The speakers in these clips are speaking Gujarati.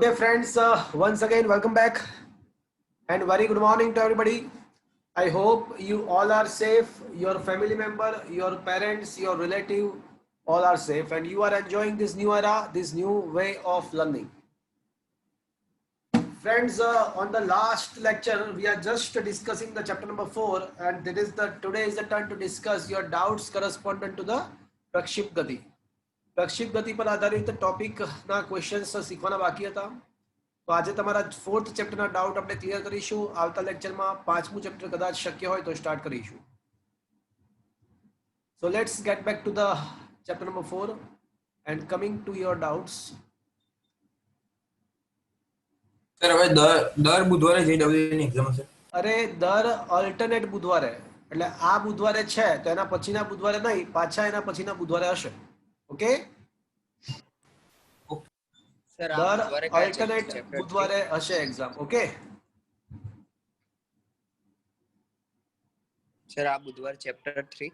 Okay, friends, once again, welcome back and very good morning to everybody. I hope you all are safe, your family member, your parents, your relative, all are safe, and you are enjoying this new era, this new way of learning. Friends, on the last lecture, we are just discussing the chapter number 4, and today is the turn to discuss your doubts correspondent to the પ્રક્ષિપ્ત ગતિ. પ્રક્ષિપ્ત ગતિ પર આધારિત ટોપિકના ક્વેશ્ચન્સ શીખવાના બાકી હતા. તો આજે તમારા ફોર્થ ચેપ્ટરના ડાઉટ આપણે ક્લિયર કરીશું. આવતા લેક્ચરમાં પાંચમું ચેપ્ટર કદાચ શક્ય હોય તો સ્ટાર્ટ કરીશું. So let's get back to the chapter number 4 and coming to your doubts. Sir હવે દર બુધવારે JEE ની એક્ઝામ હશે. અરે દર ઓલ્ટરનેટ બુધવારે, એટલે આ બુધવારે છે તો એના પછીના બુધવારે નહીં, પાછા એના પછીના બુધવારે હશે. ઓકે, દર ઓલ્ટરનેટ બુધવારે હશે એક્ઝામ. ઓકે સર, આ બુધવાર ચેપ્ટર 3,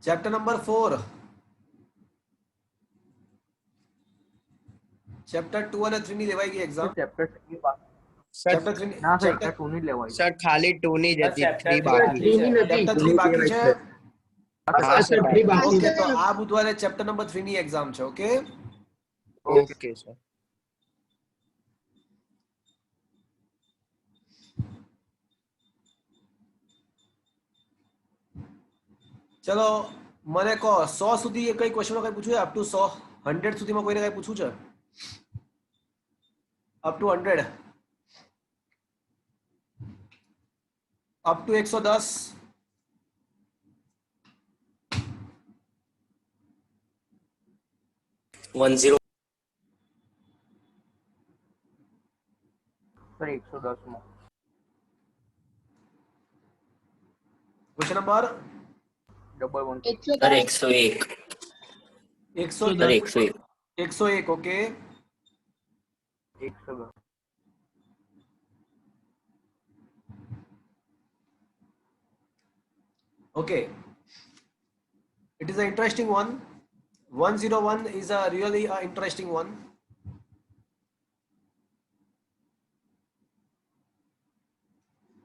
ચેપ્ટર નંબર 4, ચેપ્ટર 2 અને 3 ની લેવાઈ ગઈ એક્ઝામ. ચેપ્ટર 3 ચેપ્ટર 3 ની ના ચેપ્ટર 2 ની લેવાય. સર ખાલી 2 ની જ હતી, 3 બાકી છે. ચેપ્ટર 3 બાકી છે. હા સર, ઓકે, તો આ બુધવારે ચેપ્ટર નંબર 3 ની એક્ઝામ છે. Okay okay sir. ચલો મને કહો, 100 સુધી કઈ ક્વેશ્ચનમાં કઈ પૂછ્યું છે? અપ ટુ 100, 100 સુધીમાં કોઈને કઈ પૂછવું છે? Up to 100, up to 110, sir 110 માં question number double 1 sir 101. 101. Okay, 110 okay, it is an interesting one. 101 is a really interesting one.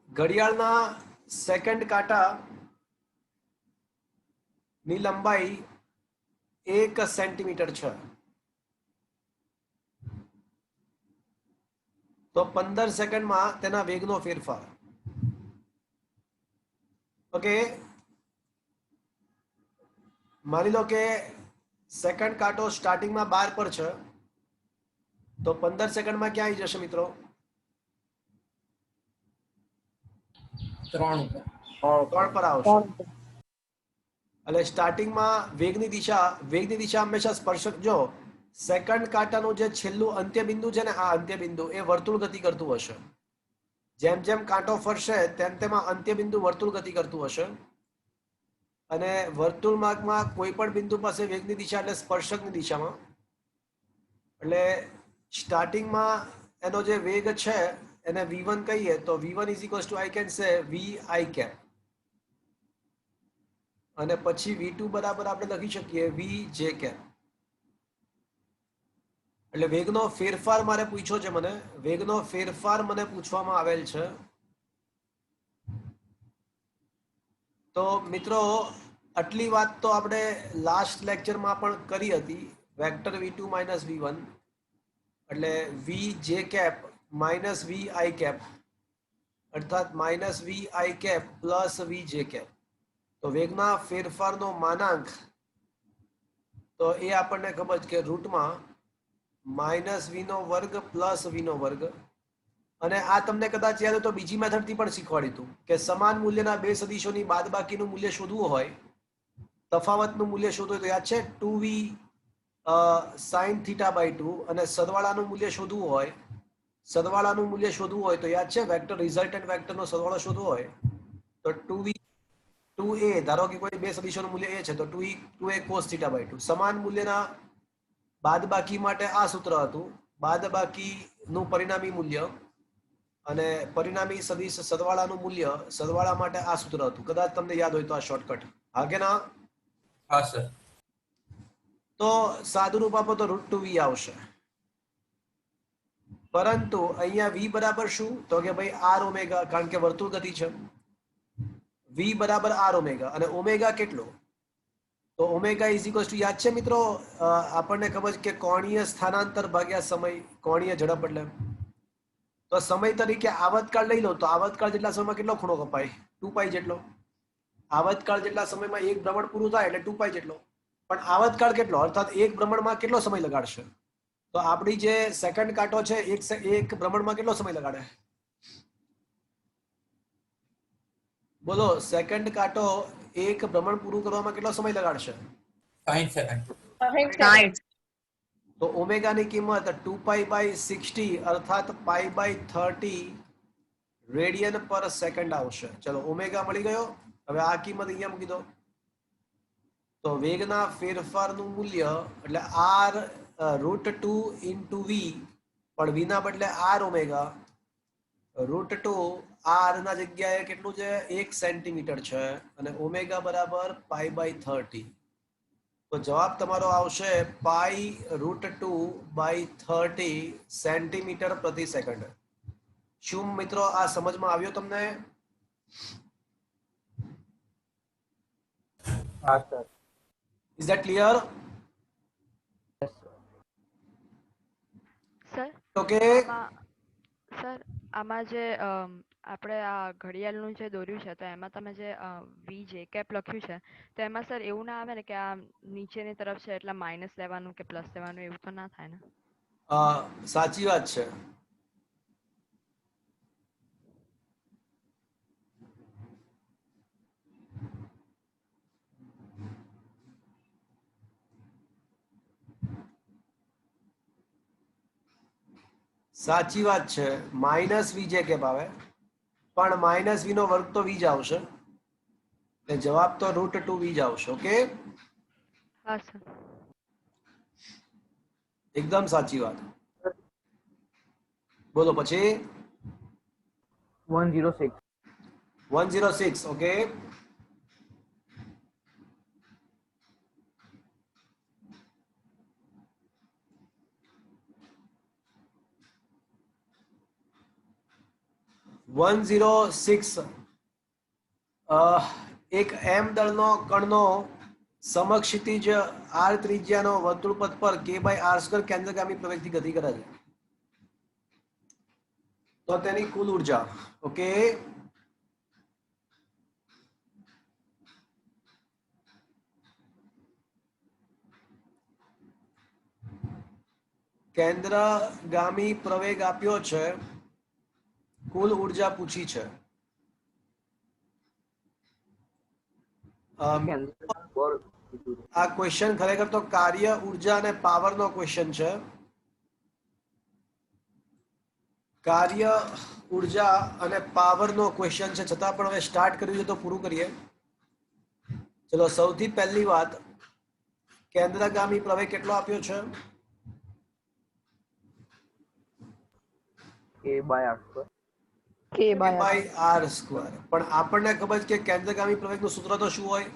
ઘડિયાળના સેકન્ડ કાંટા ની લંબાઈ 1 સેન્ટીમીટર છે, તો 15 સેકન્ડમાં તેના વેગનો ફેરફાર. ઓકે, માની લો કે સેકન્ડ કાંટો સ્ટાર્ટિંગમાં 12 પર છે, તો 15 સેકન્ડમાં ક્યાં આવી જશે મિત્રો? 3 પર આવશે. એટલે સ્ટાર્ટિંગમાં વેગની દિશા હંમેશા સ્પર્શક, જો સેકન્ડ કાંટાનું જે છેલ્લું અંત્ય બિંદુ છે ને, આ અંત્ય બિંદુ એ વર્તુળ ગતિ કરતું હશે. જેમ જેમ કાંટો ફરશે તેમ તેમ અંત્ય બિંદુ વર્તુળ ગતિ કરતું હશે. અને વર્તુળ માર્ગમાં કોઈ પણ બિંદુ પાસે વેગની દિશા એટલે સ્પર્શકની દિશામાં. એટલે સ્ટાર્ટિંગમાં એનો જે વેગ છે એને v1 કહીએ, તો v1 is equals to I can say vi cap, અને પછી v2 બરાબર આપણે લખી શકીએ vj cap. એટલે વેગનો ફેરફાર મારે પૂછ્યો છે, મને વેગનો ફેરફાર મને પૂછવામાં આવેલ છે. તો મિત્રો આટલી વાત તો આપણે લાસ્ટ લેક્ચરમાં પણ કરી હતી. વેક્ટર v2 માઇનસ v1 એટલે vj cap minus vi cap, અર્થાત minus vi cap plus vj cap. તો વેગના ફેરફારનો માનાંક તો એ આપણને ખબર છે કે રૂટમાં માઇનસ v નો વર્ગ પ્લસ v નો વર્ગ. અને આ તમને કદાચ યાદ હોય તો બીજી મેથડથી પણ શીખવાડ્યું હતું કે સમાન મૂલ્યના બે સદિશોની બાદબાકીનું મૂલ્ય શોધવું હોય, તફાવતનું મૂલ્ય શોધવું હોય તો યાદ છે 2v sin θ/2, અને સરવાળાનું મૂલ્ય શોધવું હોય તો યાદ છે વેક્ટર રિઝલ્ટન્ટ વેક્ટરનો સરવાળો શોધવો હોય તો 2a, ધારો કે કોઈ બે સદિશોનું મૂલ્ય એ છે તો 2a cos θ/2. સમાન મૂલ્યના બાદબાકી માટે આ સૂત્ર હતું, બાદબાકીનું પરિણામી મૂલ્ય અને પરિણામી સદિશ સરવાળાનું મૂલ્ય, સરવાળા માટે આ સૂત્ર હતું. કદાચ તમને યાદ હોય તો આ શોર્ટકટ. હા કે ના? હા સર. તો સાદું રૂપ આપો તો √2v આવશે. પરંતુ અહીંયા v બરાબર શું? તો કે ભાઈ r ઓમેગા, કારણ કે વર્તુળ ગતિ છે. v બરાબર r ઓમેગા, અને ઓમેગા કેટલો? તો ઓમેગા ઇઝ ઇક્વલ્સ ટુ, યાદ છે મિત્રો, આપણને ખબર છે કે કોણીય સ્થાનાંતર ભાગ્યા સમય, કોણીય ઝડપ એટલે. તો સમય તરીકે આવતકાળ લઈ લો તો આવતકાળ જેટલા સમયમાં કેટલો ખૂણો કપાય? 2π જેટલો. આવતકાળ જેટલા સમયમાં એક ભ્રમણ પૂરું થાય એટલે 2π જેટલો. પણ આવતકાળ કેટલો, અર્થાત એક ભ્રમણમાં કેટલો સમય લગાડશે? તો આપણી જે સેકન્ડ કાંટો છે એક ભ્રમણમાં કેટલો સમય લગાડે? બોલો, સેકન્ડ કાંટો એક ભ્રમણ પૂરું કરવામાં કેટલો સમય લગાડશે? 60 સેકન્ડ. 60. તો ઓમેગાની કિંમત 2π/60 અર્થાત π/30 રેડિયન પર સેકન્ડ આવશે. ચલો, ઓમેગા મળી ગયો. હવે આ કિંમત અહીંયા મૂકી દો. તો વેગના ફેરફારનું મૂલ્ય એટલે r√2 ઇન્ટુ v, પણ v ના બદલે r ઓમેગા, √2 r ના જગ્યાએ કેટલું છે? 1 સેન્ટીમીટર છે, અને ઓમેગા બરાબર π/30. તો જવાબ તમારો આવશે π√2/30 સેન્ટીમીટર પ્રતિ સેકન્ડ. શું મિત્રો આ સમજમાં આવ્યો તમને? હા sir. Is that clear? Sir okay. Sir આમાં જે આપણે આ ઘડિયાળનું જે દોર્યું છે તો એમાં તમે જે વી જે કેપ લખ્યું છે તો એમાં સર એવું ના આવે ને કે આ નીચેની તરફ છે એટલે માઇનસ લેવાનું કે પ્લસ લેવાનું, એવું તો ના થાય ને? સાચી વાત છે. સાચી વાત છે. માઇનસ વી જે કેપ આવે, પણ માઇનસ વી નો વર્ગ તો વી જ આવશે. એટલે જવાબ તો √2 વી જ આવશે. ઓકે, હા સર. એકદમ સાચી વાત. બોલો પછી. 106. 106. ઓકે, એક એમ દળનો કણનો સમક્ષિતિજ r ત્રિજ્યાનો વર્તુળપથ પર k/r² કેન્દ્રગામી પ્રવેગથી ગતિ કરે છે. તો તેની કુલ ઉર્જા. ઓકે, કેન્દ્રગામી પ્રવેગ આપ્યો છે, કુલ ઉર્જા પૂછી છે. આ ક્વેશ્ચન ખરેખર તો કાર્ય, ઉર્જા અને પાવર નો ક્વેશ્ચન છે. કાર્ય, ઉર્જા અને પાવર નો ક્વેશ્ચન છે, છતાં પણ હવે સ્ટાર્ટ કર્યું છે તો પૂરું કરીએ. ચલો, સૌથી પહેલી વાત, કેન્દ્રગામી પ્રવેગ કેટલો આપ્યો છે? k/r². k/r². પણ આપણને ખબર છે કે કેન્દ્રગામી પ્રવેગનું સૂત્ર તો શું હોય?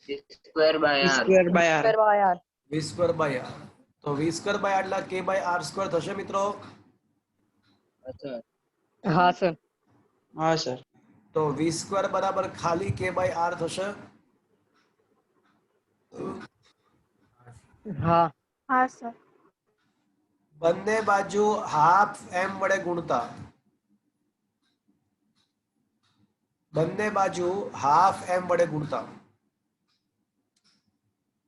V²/r. v²/r. તો v²/r એટલે k/r² થશે મિત્રો. હા સર. હા સર. તો v² બરાબર ખાલી k/r થશે. હા. હા સર. બંને બાજુ હાફ m વડે ગુણતા, બંને બાજુ હાફ m વડે ગુણતા,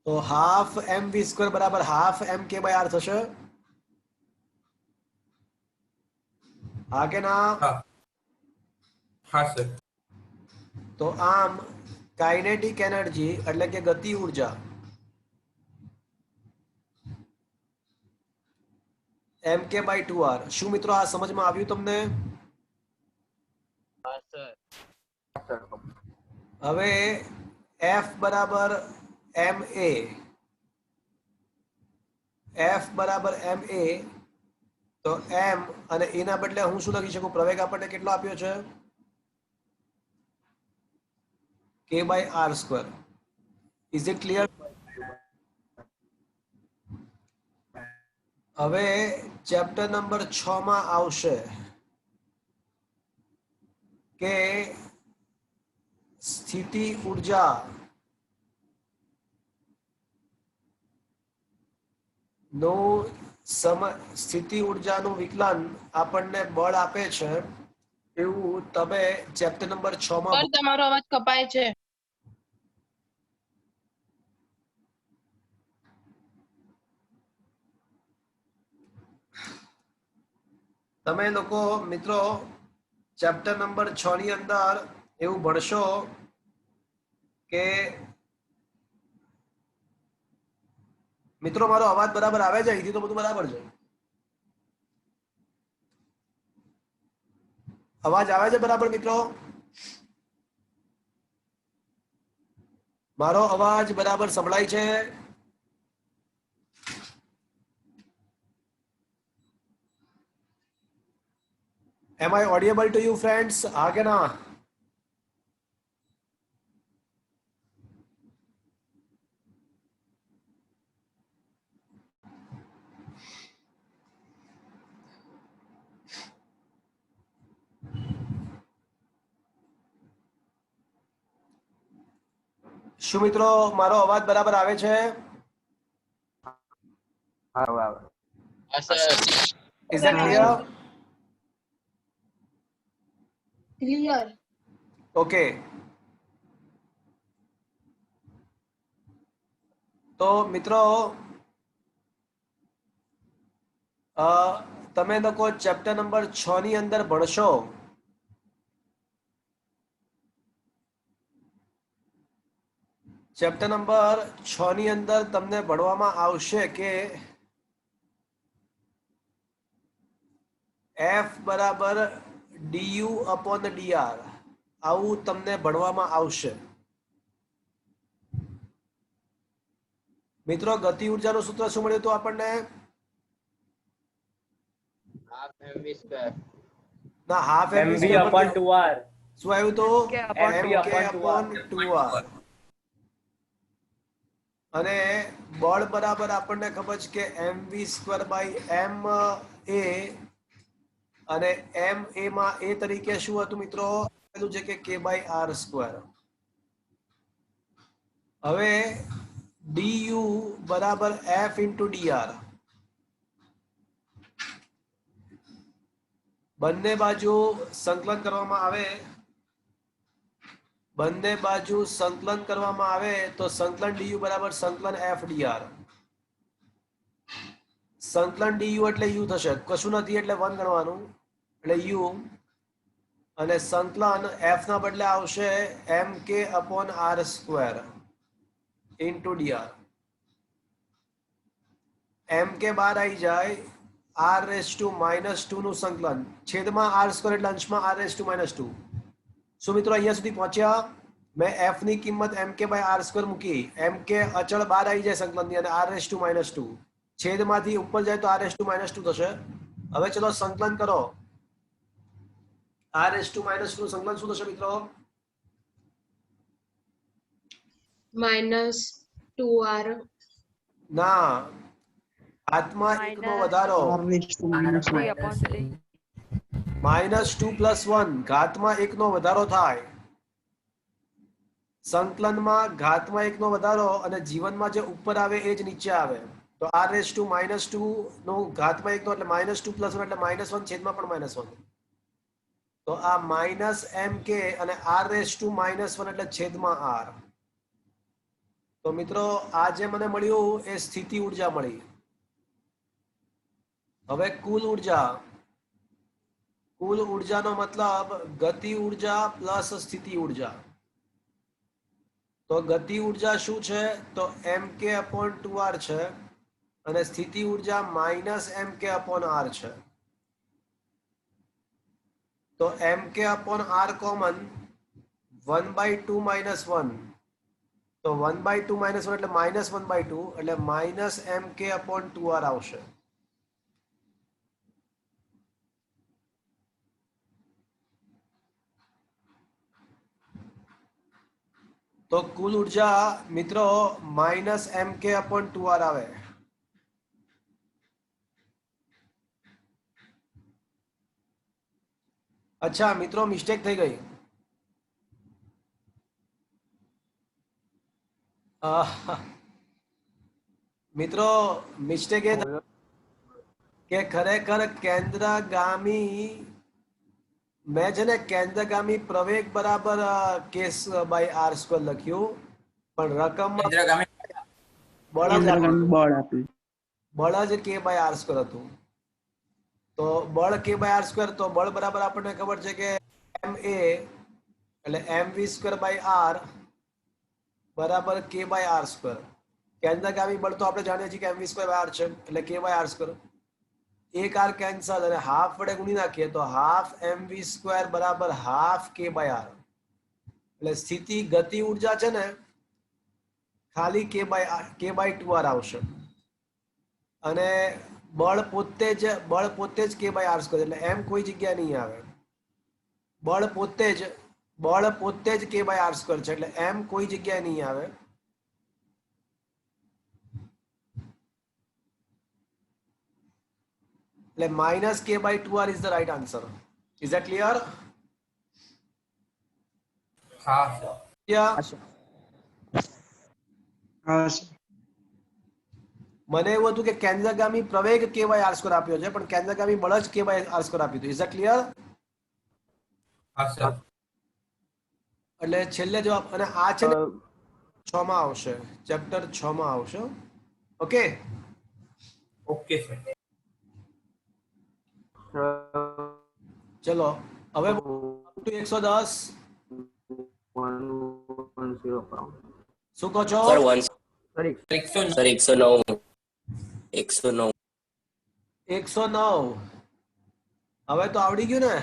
તો હાફ mv² બરાબર હાફ m k/r થશે. હા કે ના? હા હા સર. તો આમ કાઇનેટિક એનર્જી એટલે કે ગતિ ઉર્જા mk/2r. શું મિત્રો આ સમજમાં આવ્યું તમને? હવે F બરાબર ma, F બરાબર ma, તો m અને એના બદલે હું શું લખી શકું? પ્રવેગ આપણને કેટલો આપ્યો છે? k/r². Is it clear? હવે ચેપ્ટર નંબર 6 માં આવશે કે સ્થિતિ ઉર્જા નું સ્થિતિ ઉર્જાનું વિકલન આપણને બળ આપે છે એવું તમે ચેપ્ટર નંબર 6 માં સર તમારો અવાજ કપાય છે. તમે લોકો મિત્રો ચેપ્ટર નંબર 6 ની અંદર એવું ભણશો કે મિત્રો મારો અવાજ બરાબર આવે છે? અહીંથી તો બધું બરાબર છે. અવાજ આવે છે બરાબર મિત્રો? મારો અવાજ બરાબર સંભળાય છે? Am I audible to you friends? હા કે ના? શું મિત્રો મારો અવાજ બરાબર આવે છે? હા હવે આવે. Is that clear? Clear. Okay. તો મિત્રો તમે લોકો ચેપ્ટર નંબર 6 ની અંદર ભણશો ચેપ્ટર નંબર 6 ની અંદર તમને ભણવામાં આવશે કે F બરાબર du upon dr આવું તમને ભણવામાં આવશે. મિત્રો ગતિ ઉર્જાનું સૂત્ર શું મળ્યું હતું આપણને? ના હાફ mv upon 2r. શું આવ્યું હતું? mk upon 2r. અને બળ બરાબર આપણને ખબર છે કે mv square by m a અને m a માં a તરીકે શું હતું મિત્રો? પેલું છે કે k બાય r સ્ક્વેર. હવે du બરાબર f ઇન્ટુ dr. બંને બાજુ સંકલન કરવામાં આવે તો સંકલન du બરાબર સંકલન f dr. સંકલન du એટલે u થશે, કશું નથી એટલે 1 ગણવાનું એટલે u, અને સંકલન f ના બદલે આવશે mk upon r square into dr. mk બહાર આવી જાય, r રેઝ ટુ -2 નું સંકલન છેદમાં r સ્ક્વેર એટલે અંશમાં r રેઝ ટુ -2. શું મિત્રો અહીંયા સુધી પહોંચ્યા? મેં f ની કિંમત mk બાય r સ્ક્વેર મૂકી, mk અચળ બહાર આવી જાય સંકલનની અને r રેઝ ટુ -2 છેદમાંથી ઉપર જાય તો r રેઝ ટુ -2 થશે. હવે ચલો સંકલન કરો. r રેઝ ટુ -2 નું સંકલન શું થશે મિત્રો? -2r. ના, ઘાતમાં 1 નો વધારો. -3/3. -2 + 1 ઘાતમાં 1 નો વધારો થાય. સંકલનમાં ઘાતમાં 1 નો વધારો અને જીવનમાં જે ઉપર આવે એ જ નીચે આવે. તો r રેઝ ટુ -2 નો ઘાતમાં 1 નો એટલે -2 + 1 એટલે -1 છેદમાં પણ -1. તો આ -mk અને r રેઝ ટુ -1 એટલે છેદમાં r. તો મિત્રો આ જે મને મળ્યું એ સ્થિતિ ઉર્જા મળી. હવે કુલ ઉર્જાનો મતલબ ગતિ ઉર્જા પ્લસ સ્થિતિ ઉર્જા. તો ગતિ ઉર્જા શું છે? તો mk upon 2r છે અને સ્થિતિ ઉર્જા -mk upon r છે. તો mk upon r કોમન, 1/2 - 1. તો 1/2 - 1 એટલે -1/2 એટલે -mk upon 2r આવશે. તો કુલ ઉર્જા મિત્રો -mk upon 2r આવે. અચ્છા મિત્રો, મિસ્ટેક થઈ ગઈ. આહ, મિત્રો મિસ્ટેક એ થઈ કે ખરેખર કેન્દ્રગામી મેં છે ને કેન્દ્રગામી પ્રવેગ બરાબર કેસ બાય આર સ્ક્વેર લખ્યું, પણ રકમમાં કેન્દ્રગામી બળ જ કેન્દ્રગામી બળ આપ્યું. બળ જ કે બાય આર સ્ક્વેર હતું. તો બળ કે બાય આર સ્ક્વેર, તો બળ બરાબર આપણને ખબર છે કે એમ એ એટલે એમ વી સ્ક્વેર બાય આર બરાબર કે બાય આર સ્ક્વેર. કેન્દ્રગામી બળ તો આપણે જાણીએ છીએ કે એમ વી સ્ક્વેર બાય આર છે, એટલે કે બાય આર સ્ક્વેર. એક આર કેન્સલ અને હાફ વડે ગુણી નાખીએ તો હાફ એમ વી સ્ક્વેર બરાબર હાફ કે બાય આર. એટલે સ્થિતિ ગતિ ઉર્જા છે ને ખાલી કે બાય ટુ આર આવશે, અને બળ પોતે જ કે બાય આર સ્ક્વેર, એટલે એમ કોઈ જગ્યાએ નહીં આવે. બળ પોતે જ કે બાય આર સ્ક્વેર છે, એટલે એમ કોઈ જગ્યાએ નહીં આવે. એટલે minus K by two R is the right answer. Is that clear? હા સર. હા સર. હા સર. મને એવું હતું કે કેન્દ્રગામી પ્રવેગ કે બાય આર સ્ક્વેર આપ્યો છે, પણ કેન્દ્રગામી બળ જ કે બાય આર સ્ક્વેર આપ્યું હતું. Is that clear? હા સર. એટલે છેલ્લે જવાબ, અને આ છે ને 6 માં આવશે, ચેપ્ટર 6 માં આવશે. Okay, okay sir. ચલો હવે 110 શું કહો છો? Sir one sir 109. સર 109 109 109. હવે તો આવડી ગયું ને.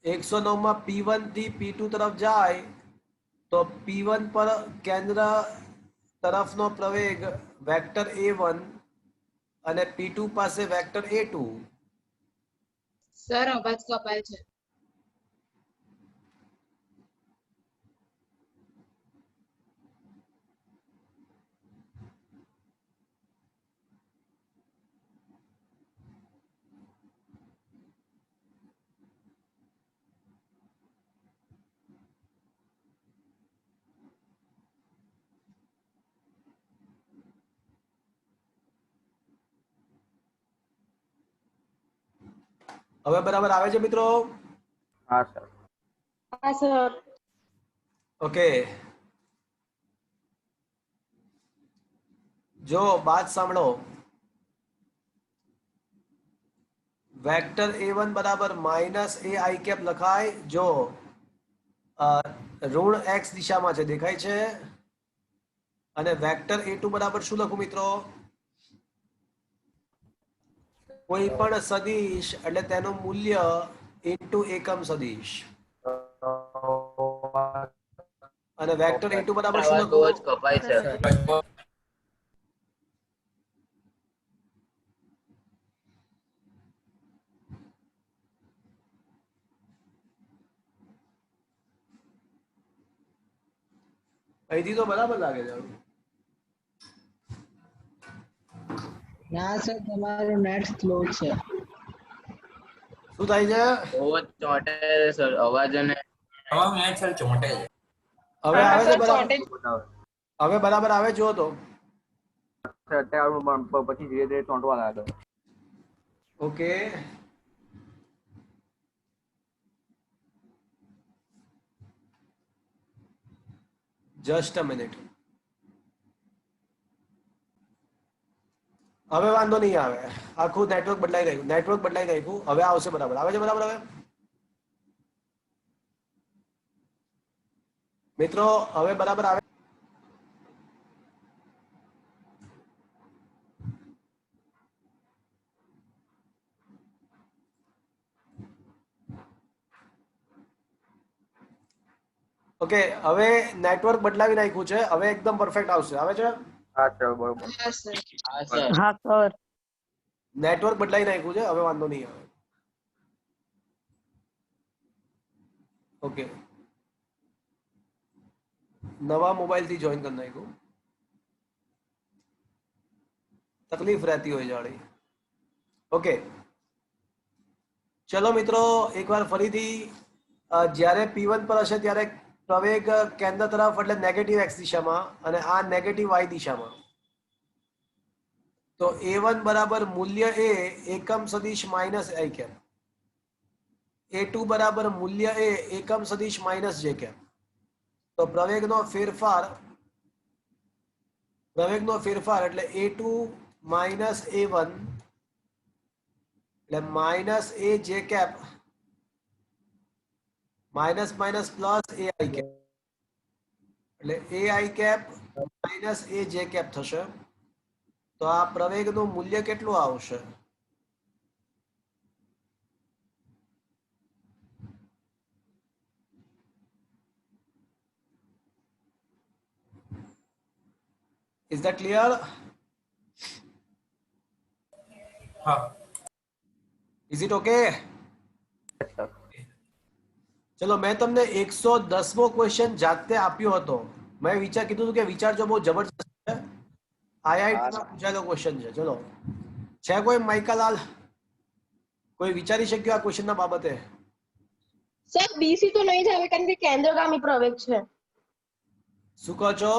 109 માં P1 થી P2 તરફ જાય તો P1 પર કેન્દ્ર તરફનો પ્રવેગ વેક્ટર A1 અને P2 પાસે વેક્ટર A2. સર અવાજ કપાય છે. હવે બરાબર આવે છે મિત્રો? હા સર. હા સર. ઓકે, જો બાત સાંભળો. વેક્ટર A1 બરાબર માઇનસ એ આઈ કેપ લખાય જો ઋણ x દિશામાં છે, દેખાય છે. અને વેક્ટર A2 બરાબર શું લખું મિત્રો? કોઈ પણ સદિશ એટલે તેનું મૂલ્ય ઇન્ટુ એકમ સદિશ. અને વેક્ટર A2 બરાબર શું આવાજ બહુ જ લખું? કપાય છે. અહીંથી તો બરાબર લાગે છે. ના સર, તમારું નેટ સ્લો છે. શું થાય છે? બહુ જ ચોંટે છે સર અવાજ, અને તમારું નેટ સર ચોંટે છે. હવે આવે છે સર બરાબર? ચોટે હવે બરાબર આવે જો તો. અત્યારે પછી ધીરે ધીરે ચોંટવા લાગે. Okay, just a minute. હવે વાંધો નહીં આવે. આખું નેટવર્ક બદલાઈ ગયું, હવે આવશે બરાબર. આવે છે બરાબર હવે મિત્રો? હવે બરાબર આવે? ઓકે, હવે નેટવર્ક બદલાવી નાખ્યું છે, હવે એકદમ પરફેક્ટ આવશે. આવે છે? હા સર બરોબર. હા સર. હા સર. હા સર. નેટવર્ક બદલાઈ નાખ્યું છે, હવે વાંધો નહીં આવે. ઓકે, નવા મોબાઈલ થી જોઈન કરી નાખ્યું. તકલીફ રહેતી હોય જાણી. ઓકે, ચલો મિત્રો એકવાર ફરીથી જ્યારે P1 પર હશે ત્યારે પ્રવેગ કેન્દ્ર તરફ એટલે નેગેટિવ x દિશામાં અને આ નેગેટિવ y દિશામાં. તો A1 બરાબર મૂલ્ય એ એકમ સદિશ માઇનસ i કેપ, A2 બરાબર મૂલ્ય એ એકમ સદિશ માઇનસ j કેપ. તો પ્રવેગનો ફેરફાર એટલે A2 માઇનસ A1 એટલે minus A J cap minus minus plus A I cap એટલે A I cap minus A J cap થશે. તો આ પ્રવેગનું મૂલ્ય કેટલું આવશે? Is that clear? હા. Is it okay? ચલો મેં તમને 110મો ક્વેશ્ચન જાતે આપ્યો હતો. મેં કીધું હતું કે વિચારજો, બહુ જબરજસ્ત છે. આઈઆઈટીમાં પૂછાયેલો ક્વેશ્ચન છે. ચલો છે કોઈ માઇકાલાલ, કોઈ વિચારી શક્યો આ ક્વેશ્ચન ના બાબતે? સર બીસી તો નહીં જ આવે કારણ કે કેન્દ્રગામી પ્રવેગ છે. શું કહો છો?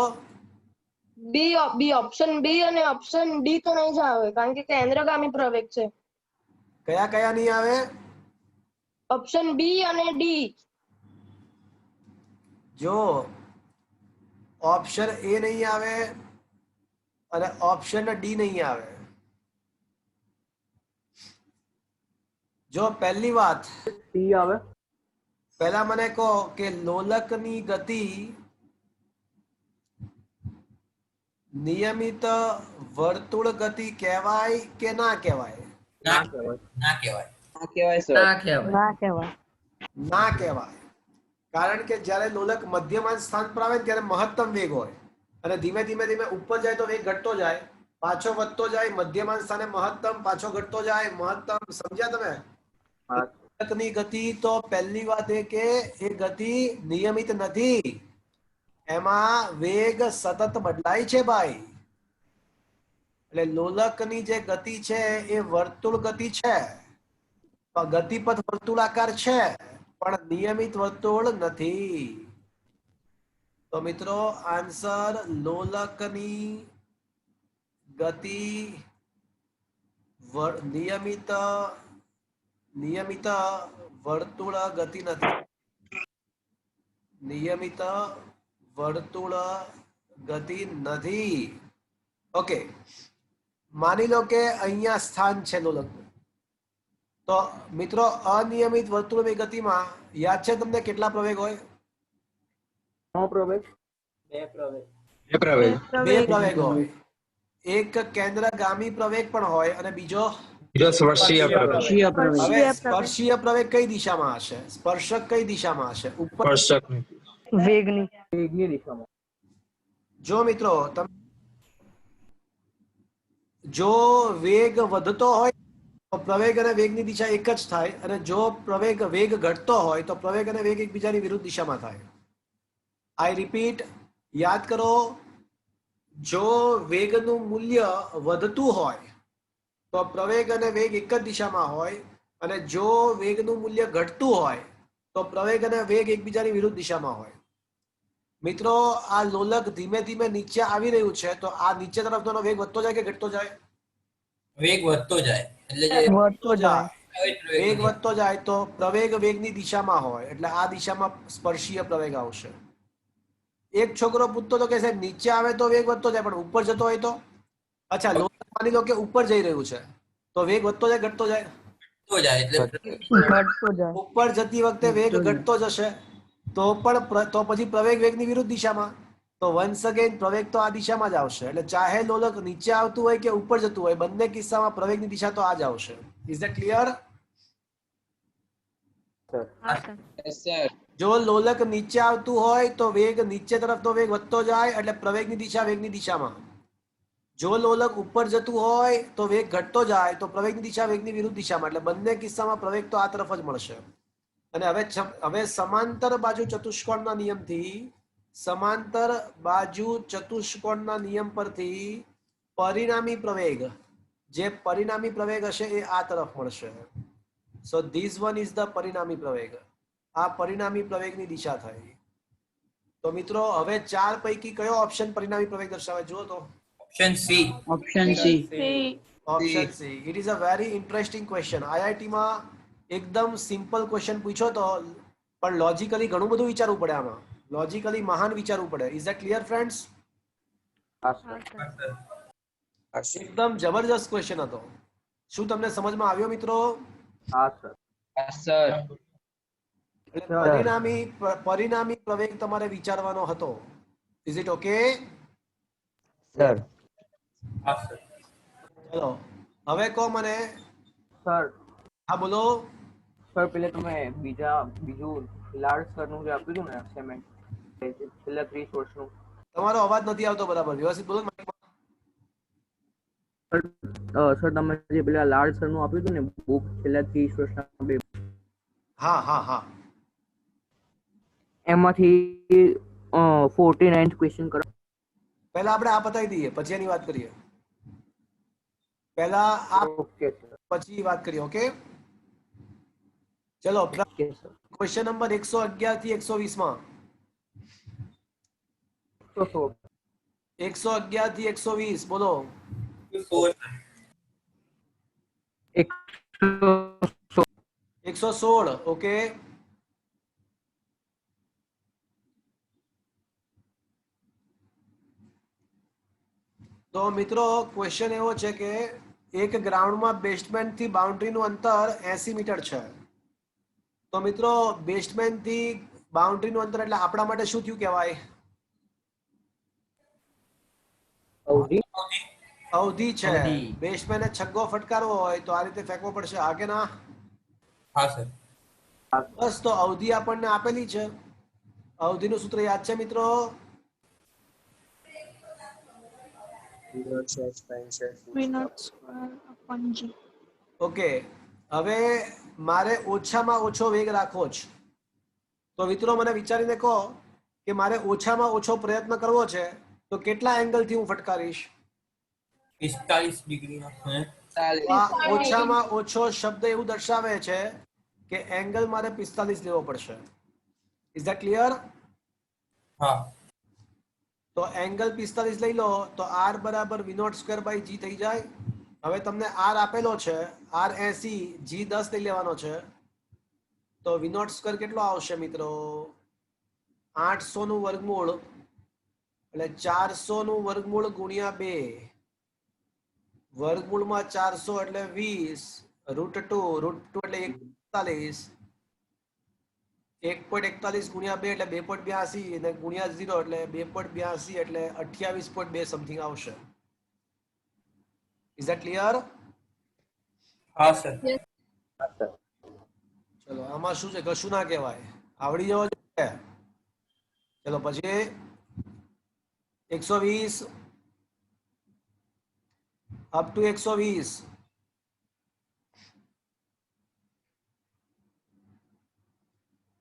બી ઓપ્શન બી અને ઓપ્શન ડી તો નહીં જ આવે કારણ કે કેન્દ્રગામી પ્રવેગ છે. કયા કયા નહીં આવે? ઓપ્શન બી અને ડી. જો ઓપ્શન એ નહીં આવે અને ઓપ્શન ડી નહીં આવે. જો પહેલી વાત, સી આવે. પહેલા મને કહો કે લોલકની ગતિ નિયમિત વર્તુળ ગતિ કહેવાય કે ના કહેવાય? ના કહેવાય. ના કહેવાય સર. ના કહેવાય. કારણ કે જ્યારે લોલક મધ્યમાન સ્થાન પર આવે ત્યારે મહત્તમ વેગ હોય અને ધીમે ધીમે ઉપર જાય તો વેગ ઘટતો જાય, પાછો વધતો જાય, મધ્યમાન સ્થાને મહત્તમ, પાછો ઘટતો જાય, મહત્તમ. સમજ્યા તમે? લોલકની ગતિ તો પહેલી વાત એ કે એ ગતિ નિયમિત નથી, એમાં વેગ સતત બદલાય છે ભાઈ. એટલે લોલકની જે ગતિ છે એ વર્તુળ ગતિ છે, ગતિપથ વર્તુળાકાર છે પણ નિયમિત વર્તુળ નથી. તો મિત્રો આન્સર લોલકની ગતિ નિયમિત વર્તુળ ગતિ નથી. નિયમિત વર્તુળ ગતિ નથી. ઓકે, માની લો કે અહીંયા સ્થાન છે લોલકનું. તો મિત્રો અનિયમિત વર્તુળની ગતિમાં યાદ છે તમને કેટલા પ્રવેગ હોય? પ્રવેગ બે પ્રવેગ. બે પ્રવેગ હોય. એક કેન્દ્રગામી પ્રવેગ પણ હોય અને બીજો સ્પર્શીય પ્રવેગ. હવે સ્પર્શીય પ્રવેગ કઈ દિશામાં હશે? સ્પર્શક કઈ દિશામાં હશે? ઉપર વેગની દિશામાં. જો મિત્રો જો વેગ વધતો હોય તો પ્રવેગ અને વેગની દિશા એક જ થાય, અને જો વેગ ઘટતો હોય તો પ્રવેગ અને વેગ એકબીજાની વિરુદ્ધ દિશામાં થાય. આઈ રિપીટ, યાદ કરો, જો વેગનું મૂલ્ય વધતું હોય તો પ્રવેગ અને વેગ એક જ દિશામાં હોય, અને જો વેગનું મૂલ્ય ઘટતું હોય તો પ્રવેગ અને વેગ એકબીજાની વિરુદ્ધ દિશામાં હોય. મિત્રો આ લોલક ધીમે ધીમે નીચે આવી રહ્યું છે, તો આ નીચે તરફનો વેગ વધતો જાય કે ઘટતો જાય? વેગ વધતો જાય. એટલે જે વધતો જાય. વેગ વધતો જાય તો પ્રવેગ વેગની દિશામાં હોય એટલે આ દિશામાં સ્પર્શીય પ્રવેગ આવશે. એક છોકરો પૂછતો તો કે સાહેબ નીચે આવે તો વેગ વધતો જાય પણ ઉપર જતો હોય તો? અચ્છા, લોલક માની લો કે ઉપર જઈ રહ્યું છે તો વેગ વધતો જાય ઘટતો જાય? વધતો જાય. એટલે ઉપર જતી વખતે વેગ ઘટતો જશે તો પછી પ્રવેગ વેગની વિરુદ્ધ દિશામાં. તો વન્સ અગેન પ્રવેગ તો આ દિશામાં જ આવશે. એટલે ચાહે લોલક નીચે આવતું હોય કે ઉપર જતું હોય, બંને કિસ્સામાં પ્રવેગની દિશા તો આ જ આવશે. Is that clear? જો લોલક નીચે આવતું હોય તો વેગ નીચે તરફનો વેગ વધતો જાય એટલે પ્રવેગની દિશા વેગની દિશામાં. જો લોલક ઉપર જતું હોય તો વેગ ઘટતો જાય તો પ્રવેગની દિશા વેગની વિરુદ્ધ દિશામાં. એટલે બંને કિસ્સામાં પ્રવેગ તો આ તરફ જ મળશે. અને હવે સમાંતર બાજુ ચતુષ્કોણના નિયમ પરથી પરિણામી પ્રવેગ હશે એ આ તરફ મળશે. So this one is the પરિણામી પ્રવેગ. આ પરિણામી પ્રવેગની દિશા થાય. તો મિત્રો હવે 4 પૈકી કયો ઓપ્શન પરિણામી પ્રવેગ દર્શાવે જુઓ તો. Option C. Option C. Option C. It is a very interesting question. IIT માં એકદમ સિમ્પલ ક્વેશ્ચન પૂછ્યો તો પણ લોજિકલી ઘણું બધું વિચારવું પડે આમાં. લોજિકલી મહાન વિચારવું પડે. Is that clear friends? હા હા સર. સર. એકદમ જબરજસ્ત ક્વેશ્ચન હતો. શું તમને સમજમાં આવ્યો મિત્રો? હા સર. સર એટલે પરિણામી પ્રવેગ તમારે વિચારવાનો હતો. Is it okay? સર હા સર. ચલો હવે કહો મને. સર હા બોલો. સર પેલે તમે બીજું લાર્જ સરનું જે આપ્યું હતું ને અસાઇનમેન્ટ છેલ્લા 30 વર્ષનું તમારો અવાજ નથી આવતો બરાબર. વ્યવસ્થિત બોલો ને mic માં. સર તમે જે પેલા લાર્જ સરનું આપ્યું હતું ને બુક છેલ્લા 30 વર્ષના બે હા હા હા. એમાંથી 49th ક્વેશ્ચન કરો. પહેલા આપણે આ પતાવી દઈએ પછી એની વાત કરીએ. પહેલા આ ઓકે સર. પછી વાત કરીએ. ઓકે ચલો ઓકે સર. ક્વેશ્ચન નંબર 111 થી 120 માં. 111 થી 120 બોલો. 116. ઓકે તો મિત્રો ક્વેશ્ચન એવો છે કે એક ગ્રાઉન્ડમાં બેઝમેન્ટ થી બાઉન્ડ્રીનું અંતર 80 મીટર છે. તો મિત્રો બેઝમેન્ટ થી બાઉન્ડ્રીનું અંતર એટલે આપણા માટે શું થયું કહેવાય? અવધિ છે. બેટ્સમેને છગ્ગો ફટકારવો હોય તો આ રીતે ફેંકવો પડશે. હા કે ના? હા સર. બસ તો અવધિ આપણને આપેલી છે. અવધિનું સૂત્ર યાદ છે મિત્રો? ઓકે હવે મારે ઓછામાં ઓછો વેગ રાખવો છે. તો મિત્રો મને વિચારીને કહો કે મારે ઓછામાં ઓછો પ્રયત્ન કરવો છે તો કેટલા એંગલથી હું ફટકારીશ? 45 ડિગ્રીનો. આ ઓછામાં ઓછો શબ્દ એવું દર્શાવે છે કે એંગલ મારે 45 લેવો પડશે. Is that clear? હા. તો એંગલ 45 લઈ લો તો r બરાબર v0² g થઈ જાય. હવે તમને r આપેલો છે r 80, g 10 લઈ લેવાનો છે. તો v0² કેટલો આવશે મિત્રો? 800 નું વર્ગમૂળ એટલે 400 નું વર્ગમૂળ ગુણ્યા 2. વર્ગમૂળમાં 400 એટલે 20, √2 એટલે 41, 1.41 ગુણ્યા 2 એટલે 2.82 અને ગુણ્યા 0 એટલે 2.82 એટલે 28.2 સમથિંગ આવશે. Is that clear? હા સર. ચલો આમાં શું છે કશું ના કહેવાય, આવડી જવો જોઈએ. ચલો પછી 120 અપ ટુ 120.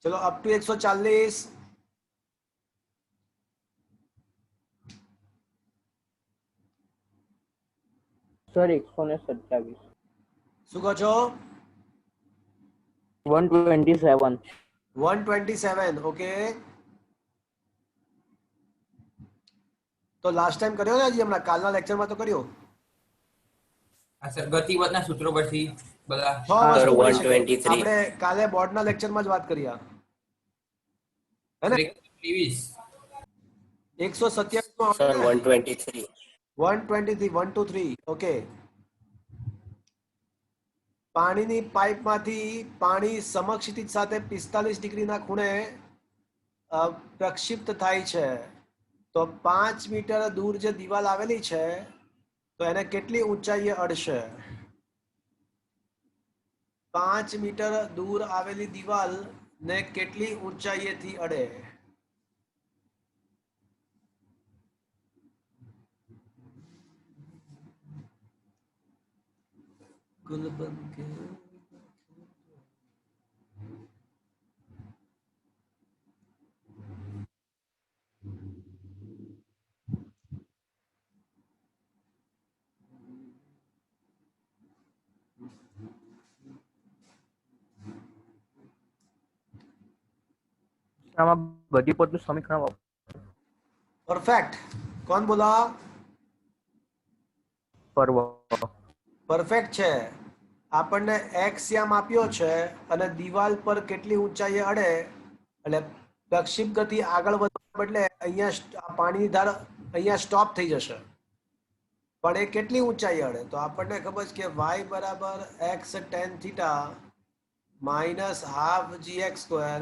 ચલો અપ ટુ 140. સર 127. શું કહો છો? 127. 127. ઓકે તો લાસ્ટ ટાઈમ કર્યો ને હજી હમણાં કાલના લેક્ચરમાં તો કર્યો. હા સર. ગતિવદના સૂત્રો પરથી બધા. 6 સર વસ્તુ કરી શકે. 123. આપણે કાલે બોર્ડના લેક્ચરમાં જ વાત કરી. હે ને? 123. 127 માં સર 123. 123 1 2 3. ઓકે પાણીની પાઇપમાંથી પાણી સમક્ષિતિજ સાથે 45 ડિગ્રીના ખૂણે પ્રક્ષિપ્ત થાય છે. તો 5 મીટર દૂર જે દિવાલ આવેલી છે તો એને કેટલી ઊંચાઈએ અડશે? 5 મીટર દૂર આવેલી દિવાલ ને કેટલી ઊંચાઈએથી અડે? ગુલબન કે આમાં બધી પદનું સમીકરણ પરફેક્ટ. કોણ બોલા? પરવ પરફેક્ટ છે. આપણને એક્સ યામ આપ્યો છે અને દિવાલ પર કેટલી ઊંચાઈએ અડે એટલે પ્રક્ષિપ્ત ગતિ આગળ વધવા બદલે અહીંયા પાણીની ધાર અહીંયા સ્ટોપ થઈ જશે, પણ એ કેટલી ઊંચાઈ અડે? તો આપણને ખબર છે કે y બરાબર x tan theta minus half gx square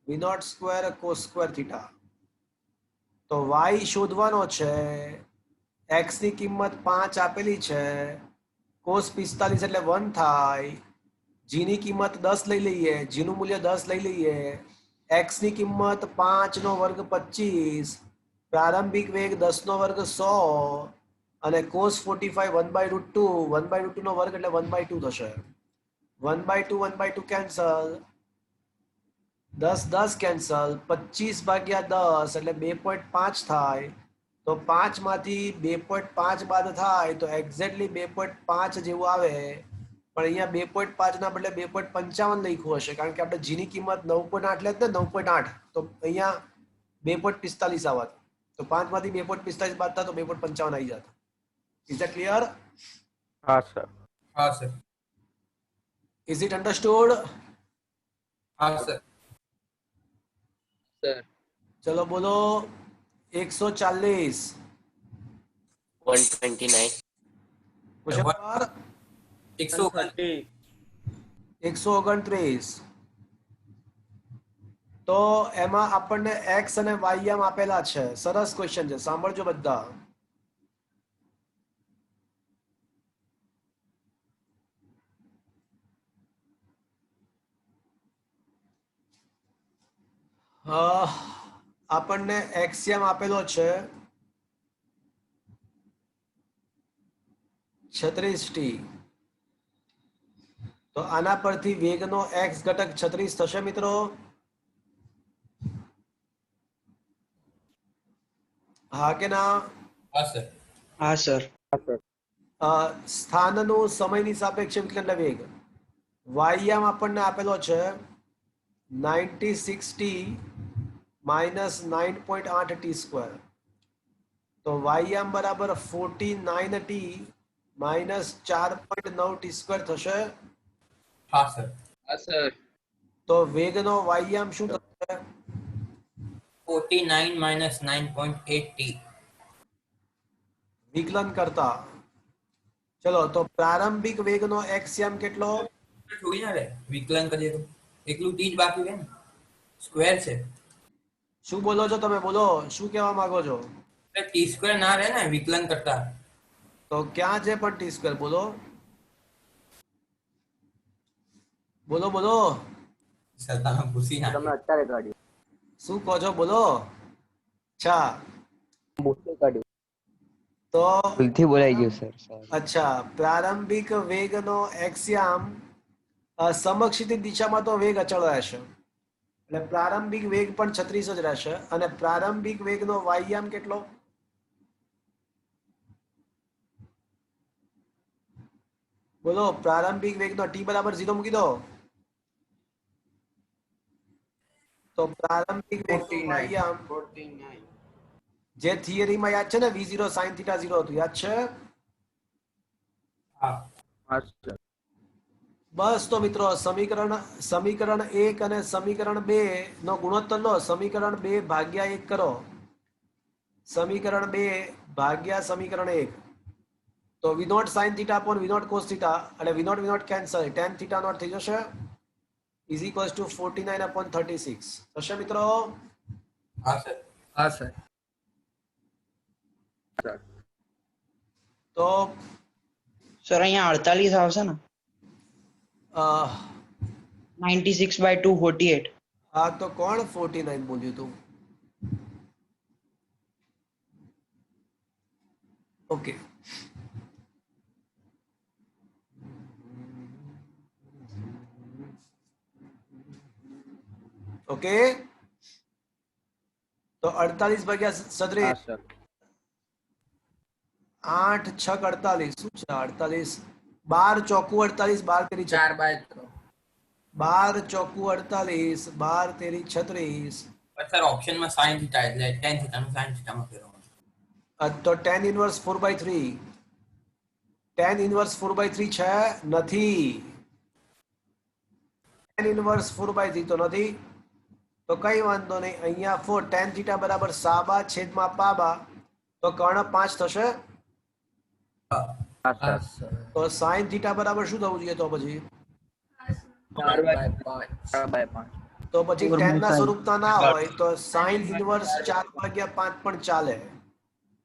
v naught square cos square theta. તો y શોધવાનો છે. x ની કિંમત 5 આપેલી છે, કોસ 45 એટલે 1 થાય. g ની કિંમત 10 લઈ લઈએ, g નું મૂલ્ય 10 લઈ લઈએ. x ની કિંમત 5 નો વર્ગ 25, પ્રારંભિક વેગ 10 નો વર્ગ 100 અને cos 45 1/√2, 1/√2 નો વર્ગ એટલે 1/2 થશે. 1/2 1/2 કેન્સલ, 10 10 કેન્સલ, 25/10 એટલે 2.5 થાય. તો 5 માંથી 2.5 બાદ થાય તો એક્ઝેક્ટલી 2.5 જેવું આવે, પણ અહીંયા 2.5 ના બદલે 2.55 લખ્યું હશે કારણ કે આપણે g ની કિંમત 9.8 લે ને 9.8, તો અહીંયા 2.45 આવત. તો 5 માંથી 2.45 બાદ થાય તો 2.55 આવી જતા. Is that clear? હા સર. હા સર. Is it understood? હા સર. સર ચલો બોલો. 140 129 ક્વેશ્ચન નંબર 129. તો એમાં આપણને x અને y આમ આપેલા છે. સરસ ક્વેશ્ચન છે, સાંભળજો બધા. આપણને x આમ આપેલો છે 36t. તો આના પરથી વેગનો x ઘટક 36 થશે મિત્રો? હા કે ના? હા સર. હા સર. સ્થાનનું સમયની સાપેક્ષે વિકલન વેગ y આમ આપણને આપેલો છે 96t માઇનસ 9.8 t સ્ક્વેર. તો y આમ બરાબર 49t માઇનસ 4.9 t સ્ક્વેર થશે. હા સર. હા સર તો વેગનો y આમ શું થશે? 49 minus 9.8 t. વિકલન કરતા. ચલો તો પ્રારંભિક વેગનો x આમ કેટલો? થોડી ના રે વિકલન કરીએ તો એકલું t જ બાકી રહે ને, સ્ક્વેર છે શું બોલો છો તમે? બોલો, શું કહેવા માંગો છો? એટલે t સ્ક્વેર ના રહે ને વિકલન કરતા. તો ક્યાં છે પણ ટી સ્ક્વેર? બોલો બોલો બોલો. સર તમે ભૂસી તમે નાખી. અત્યારે કાઢ્યું. શું કહો છો? બોલો. અચ્છા, ભૂલથી કાઢ્યું. તો ભૂલથી બોલાઈ ગયું સર, સોરી. અચ્છા, પ્રારંભિક વેગનો એક્સિયામ સમક્ષિતિ દિશામાં તો વેગ અચળ રહેશે, એટલે પ્રારંભિક વેગ પણ 36 જ રહેશે. અને પ્રારંભિક વેગનો વાયયામ કેટલો? બોલો. પ્રારંભિક વેગનો t બરાબર 0 મૂકી દો. તો પ્રારંભિક વેગનો વાયયામ જે થિયરીમાં યાદ છે ને v0 sin θ 0 હતું, યાદ છે? હા. હા સર. બસ તો મિત્રો સમીકરણ 1 અને સમીકરણ 2 નો ગુણોત્તર લો. સમીકરણ 2 ભાગ્યા 1 કરો. સમીકરણ 2 ભાગ્યા સમીકરણ 1. તો v naught sin θ upon v naught cos θ એટલે v naught cancel, tan θ naught થઈ જશે is equals to 49 upon 36 થશે મિત્રો. હા સર. હા સર. તો સર અહીંયા 48 આવશે ને? અ, 96/2 48. આ તો કોણ 49 બોલ્યું તું? Okay, okay. તો 48 ભાગ્યા 37, હા સર. 8 6 48. શું છે 48? 12 ચોકુ 48, 12 તેરી 4/3. 12 ચોકુ 48, 12 તેરી 36, પણ સર ઓપ્શનમાં sin થીટા એટલે tan થીટાનું sin થીટામાં ફેરવવાનું. તો tan ઇનવર્સ 4/3 tan ઇનવર્સ 4/3 છે નથી. tan ઇનવર્સ 4/3 તો નથી, તો કઈ વાંધો નહીં. અહીંયા 4 tan થીટા બરાબર સાબા છેદમાં પાબા, તો કર્ણ 5 થશે. હા હા સર સર. તો sin થીટા બરાબર શું થવું જોઈએ તો પછી? 4/5. તો પછી tan ના સ્વરૂપના ના હોય તો sin ઇનવર્સ 4/5 પણ ચાલે.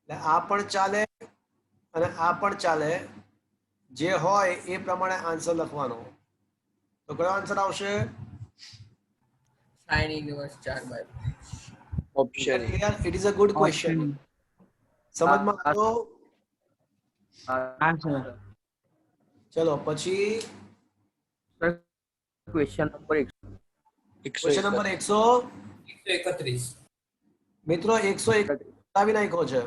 એટલે આ પણ ચાલે અને આ પણ ચાલે. જે હોય એ પ્રમાણે આન્સર લખવાનો. તો કયો આન્સર આવશે? sin inverse 4/5 option A. Clear? It is a good question. સમજમાં આવ્યો? હા સર. ચલો પછી ક્વેશ્ચન નંબર ક્વેશ્ચન નંબર 100. 131. મિત્રો 101 બતાવી નાખ્યો છે.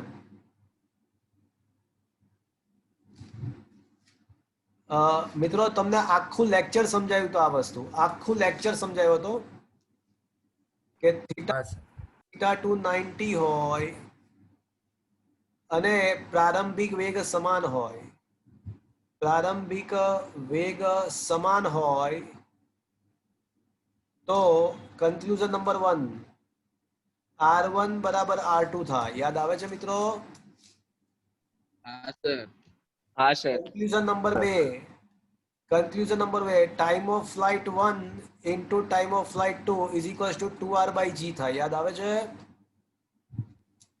મિત્રો તમને આખું લેક્ચર સમજાયું તો આ વસ્તુ આખું લેક્ચર સમજાયો હતો કે થીટા હા સર. થીટા 290 હોય અને પ્રારંભિક વેગ સમાન હોય. પ્રારંભિક વેગ સમાન હોય તો કન્ક્લુઝન નંબર 1 R1 બરાબર R2 થાય. યાદ આવે છે મિત્રો? હા સર. હા sir. Conclusion number 2 time of flight 1 into time of flight 2 is equals two 2r/g થાય. યાદ આવે છે?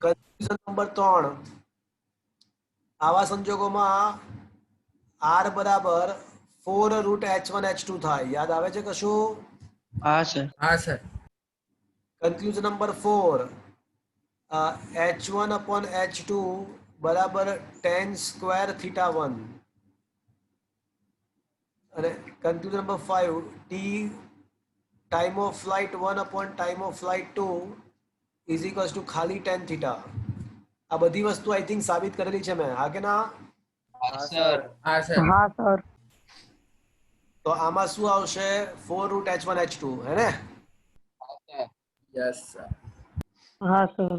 કન્ક્લુઝન નંબર 3 આવા સંજોગોમાં r બરાબર 4√h1h2 થાય. યાદ આવે છે કશું? હા સર. હા સર. કન્ક્લુઝન નંબર 4 h1/h2 બરાબર tan સ્ક્વેર થીટા 1 અને conclusion number 5 t time of flight 1/ટાઈમ of flight 2 is equals to ખાલી tan થીટા. આ બધી વસ્તુ આઈ થિંક સાબિત કરેલી છે મેં, હા કે ના? હા સર. હા સર. હા સર. તો આમાં શું આવશે? 4√h1h2 હે ને? Yes sir. હા સર.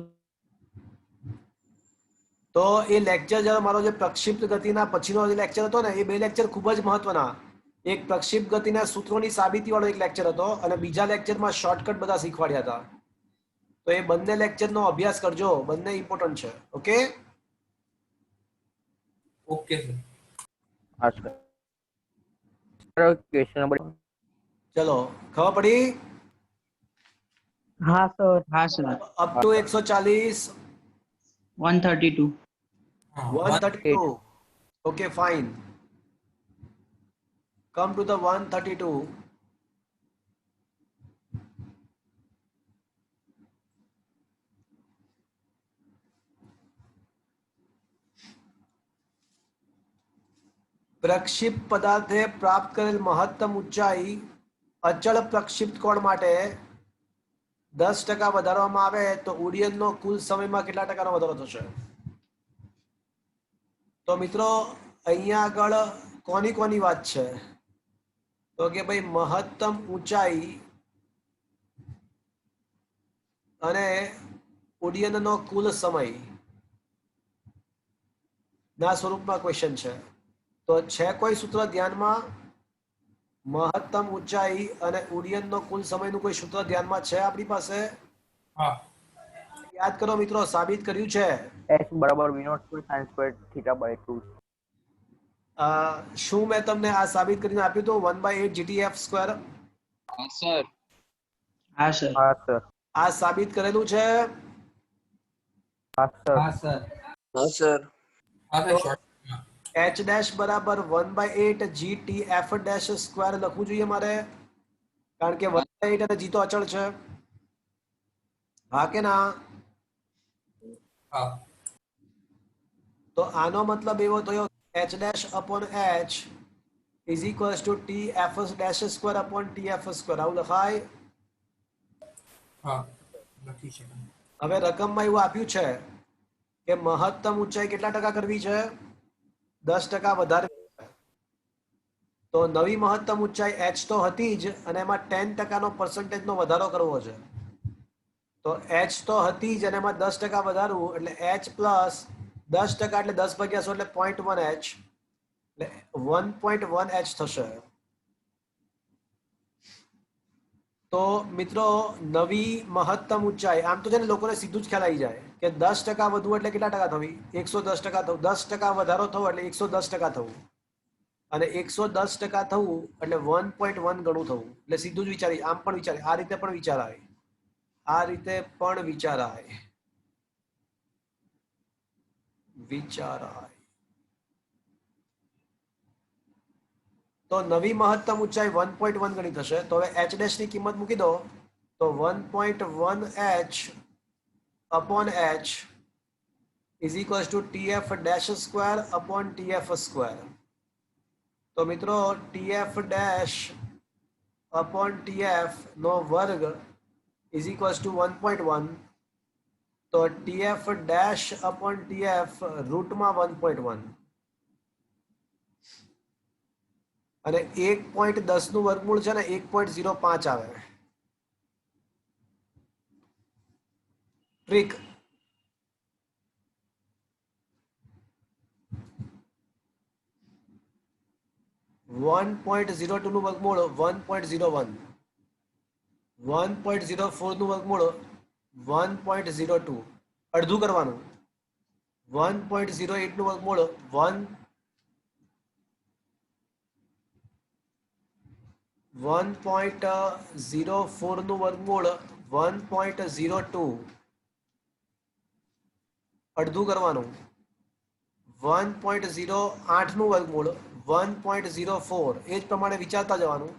તો એ લેક્ચર જ્યારે મારો જે પ્રક્ષિપ્ત ગતિના પછીનો જે લેક્ચર હતો ને, એ બે લેક્ચર ખૂબ જ મહત્વના. એક પ્રક્ષિપ્ત ગતિના સૂત્રોની સાબિતી વાળો એક લેક્ચર હતો અને બીજા લેક્ચરમાં શોર્ટકટ બધા શીખવાડ્યા હતા. તો એ બંને લેક્ચરનો અભ્યાસ કરજો, બંને ઇમ્પોર્ટન્ટ છે. ઓકે? Okay sir. હા સર. ક્વેશ્ચન નંબર ચલો, ખબર પડી? હા સર. હા sir. Up to 140 132. 132. Okay, fine. Come to the 132. પ્રક્ષિપ્ત પદાર્થે પ્રાપ્ત કરેલ મહત્તમ ઊંચાઈ અચળ પ્રક્ષિપ્ત કોણ માટે 10% વધારવામાં આવે તો ઉડ્ડયનનો કુલ સમયમાં કેટલા ટકાનો વધારો થશે? તો મિત્રો અહીંયા આગળ કોની વાત છે? તો કે ભાઈ મહત્તમ ઊંચાઈ અને ઉડ્ડયનનો કુલ સમય ના સ્વરૂપમાં ક્વેશ્ચન છે. તો છે કોઈ સૂત્ર ધ્યાનમાં? મહત્તમ ઊંચાઈ અને ઉડ્ડયનનો કુલ સમયનું કોઈ સૂત્ર ધ્યાનમાં છે આપણી પાસે? હા. યાદ કરો મિત્રો, સાબિત કર્યું છે. h બરાબર v0 sin square theta by 2. શું મેં તમને આ સાબિત કરીને આપ્યું હતું 1/8 GTF²? હા સર. હા સર. હા સર. આ સાબિત કરેલું છે. હા સર. હા સર. હા સર. હા સર. શોર્ટ. h ડેશ બરાબર 1/8 GTF'² લખવું જોઈએ મારે, કારણ કે 1/8 અને g તો અચળ છે. હા કે ના? હા. તો આનો મતલબ એવો થયો h dash upon h is equals two TF'² આવું લખાય. હા. લખી શકાય. હવે રકમમાં એવું આપ્યું છે કે મહત્તમ ઊંચાઈ કેટલા ટકા કરવી છે? 10% વધારવી છે. તો નવી મહત્તમ ઊંચાઈ h તો હતી જ અને એમાં 10%નો પર્સન્ટેજનો વધારો કરવો છે. તો એચ તો હતી જ અને એમાં 10% વધારવું એટલે એચ પ્લસ 10% એટલે 10/100 એટલે 0.1 એચ એટલે 1.1 એચ થશે. તો મિત્રો નવી મહત્તમ ઊંચાઈ આમ તો છે ને લોકોને સીધું જ ખ્યાલ આવી જાય કે 10% વધવું એટલે કેટલા ટકા થવી 110% થવું 10% વધારો થવો એટલે 110% થવું અને 110% થવું એટલે 1.1 ગણું થવું એટલે સીધું જ વિચારી આમ પણ વિચારી આ રીતે પણ વિચારાય આ રીતે પણ વિચારાય. તો નવી મહત્તમ ઊંચાઈ 1.1 ગણી થશે. તો હવે એચ ડેશ ની કિંમત મૂકી દો તો 1.1 H upon H is equals two TF dash square upon TF square. તો મિત્રો TF ડેશ અપોન TF નો વર્ગ ઇઝ ઇક્વલ્સ ટુ 1.1. તો TF ડેશ અપોન TF રૂટમાં 1.1 અને 1.10 નું વર્ગમૂળ છે ને 1.05 આવે. ટ્રીક 1.02 નું વર્ગમૂળ 1.01 1.04 નું વર્ગમૂળ 1.02 અડધું કરવાનું 1.08 નું વર્ગમૂળ 1.04 નું વર્ગમૂળ 1.02 અડધું કરવાનું 1.08 નું વર્ગમૂળ 1.04 એ જ પ્રમાણે વિચારતા જવાનું.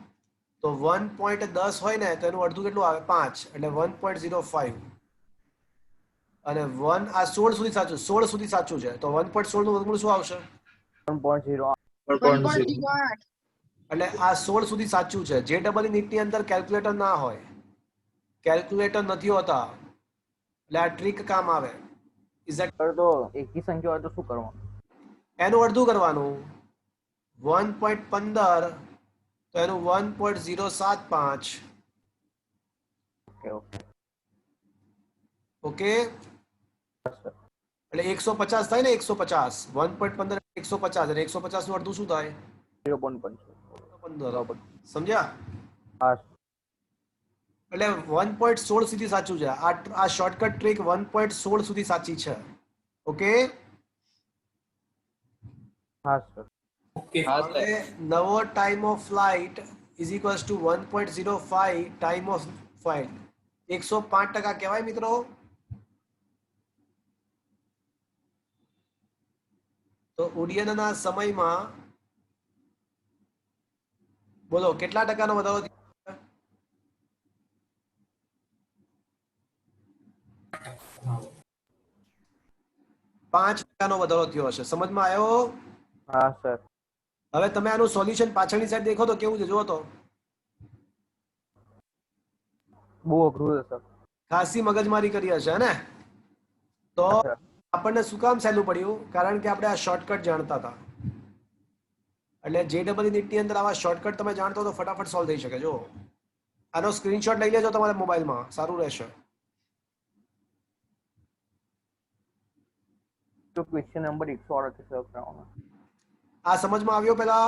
તો 1.10 હોય ને તો એનું અડધું કેટલું આવે 5 એટલે 1.05 અને 1 આ 16 સુધી સાચું 16 સુધી સાચું છે તો 1.16 નું વર્ગમૂળ શું આવશે 1.0 એટલે આ 16 સુધી સાચું છે. જે ડબલ નીટની અંદર કેલ્ક્યુલેટર ના હોય કેલ્ક્યુલેટર નથી હોતા એટલે આ ટ્રીક કામ આવે. ઇઝ ધેટ સર તો એકી સંખ્યા હોય તો શું કરવાનું એનું અડધું કરવાનું 1.15 તો એનું 1.075 ઓકે ઓકે ઓકે એટલે 150 થાય ને 150 1.15 150 અને 150 નું અડધું શું થાય 0.5 15 સમજ્યા હા એટલે 1.16 સુધી સાચું છે. આ શોર્ટકટ ટ્રીક 1.16 સુધી સાચી છે. ઓકે હા સર ઓકે હવે નવો time of flight is equals two 1.05 time of flight 105% કહેવાય મિત્રો. તો ઉડ્ડયનના સમયમાં બોલો કેટલા ટકાનો વધારો થયો? 5% વધારો થયો હશે. સમજમાં આવ્યો? હા સર હવે તમે આનું સોલ્યુશન પાછળની સાઈડ દેખો તો કેવું છે જુઓ તો બહુ અઘરું છે સર ખાસી મગજમારી કરી હશે ને. તો હા સર આપણને શું કામ સહેલું પડ્યું કારણ કે આપણે આ શોર્ટકટ જાણતા હતા. એટલે જે ડબલ નીટની અંદર આવા શોર્ટકટ તમે જાણતો તો ફટાફટ સોલ્વ થઈ શકે. જો આનો સ્ક્રીનશોટ લઈ લેજો તમારા મોબાઈલમાં સારું રહેશે. તો ક્વેશ્ચન નંબર 138 સર કરવાનો આ સમજમાં આવ્યો પેલા?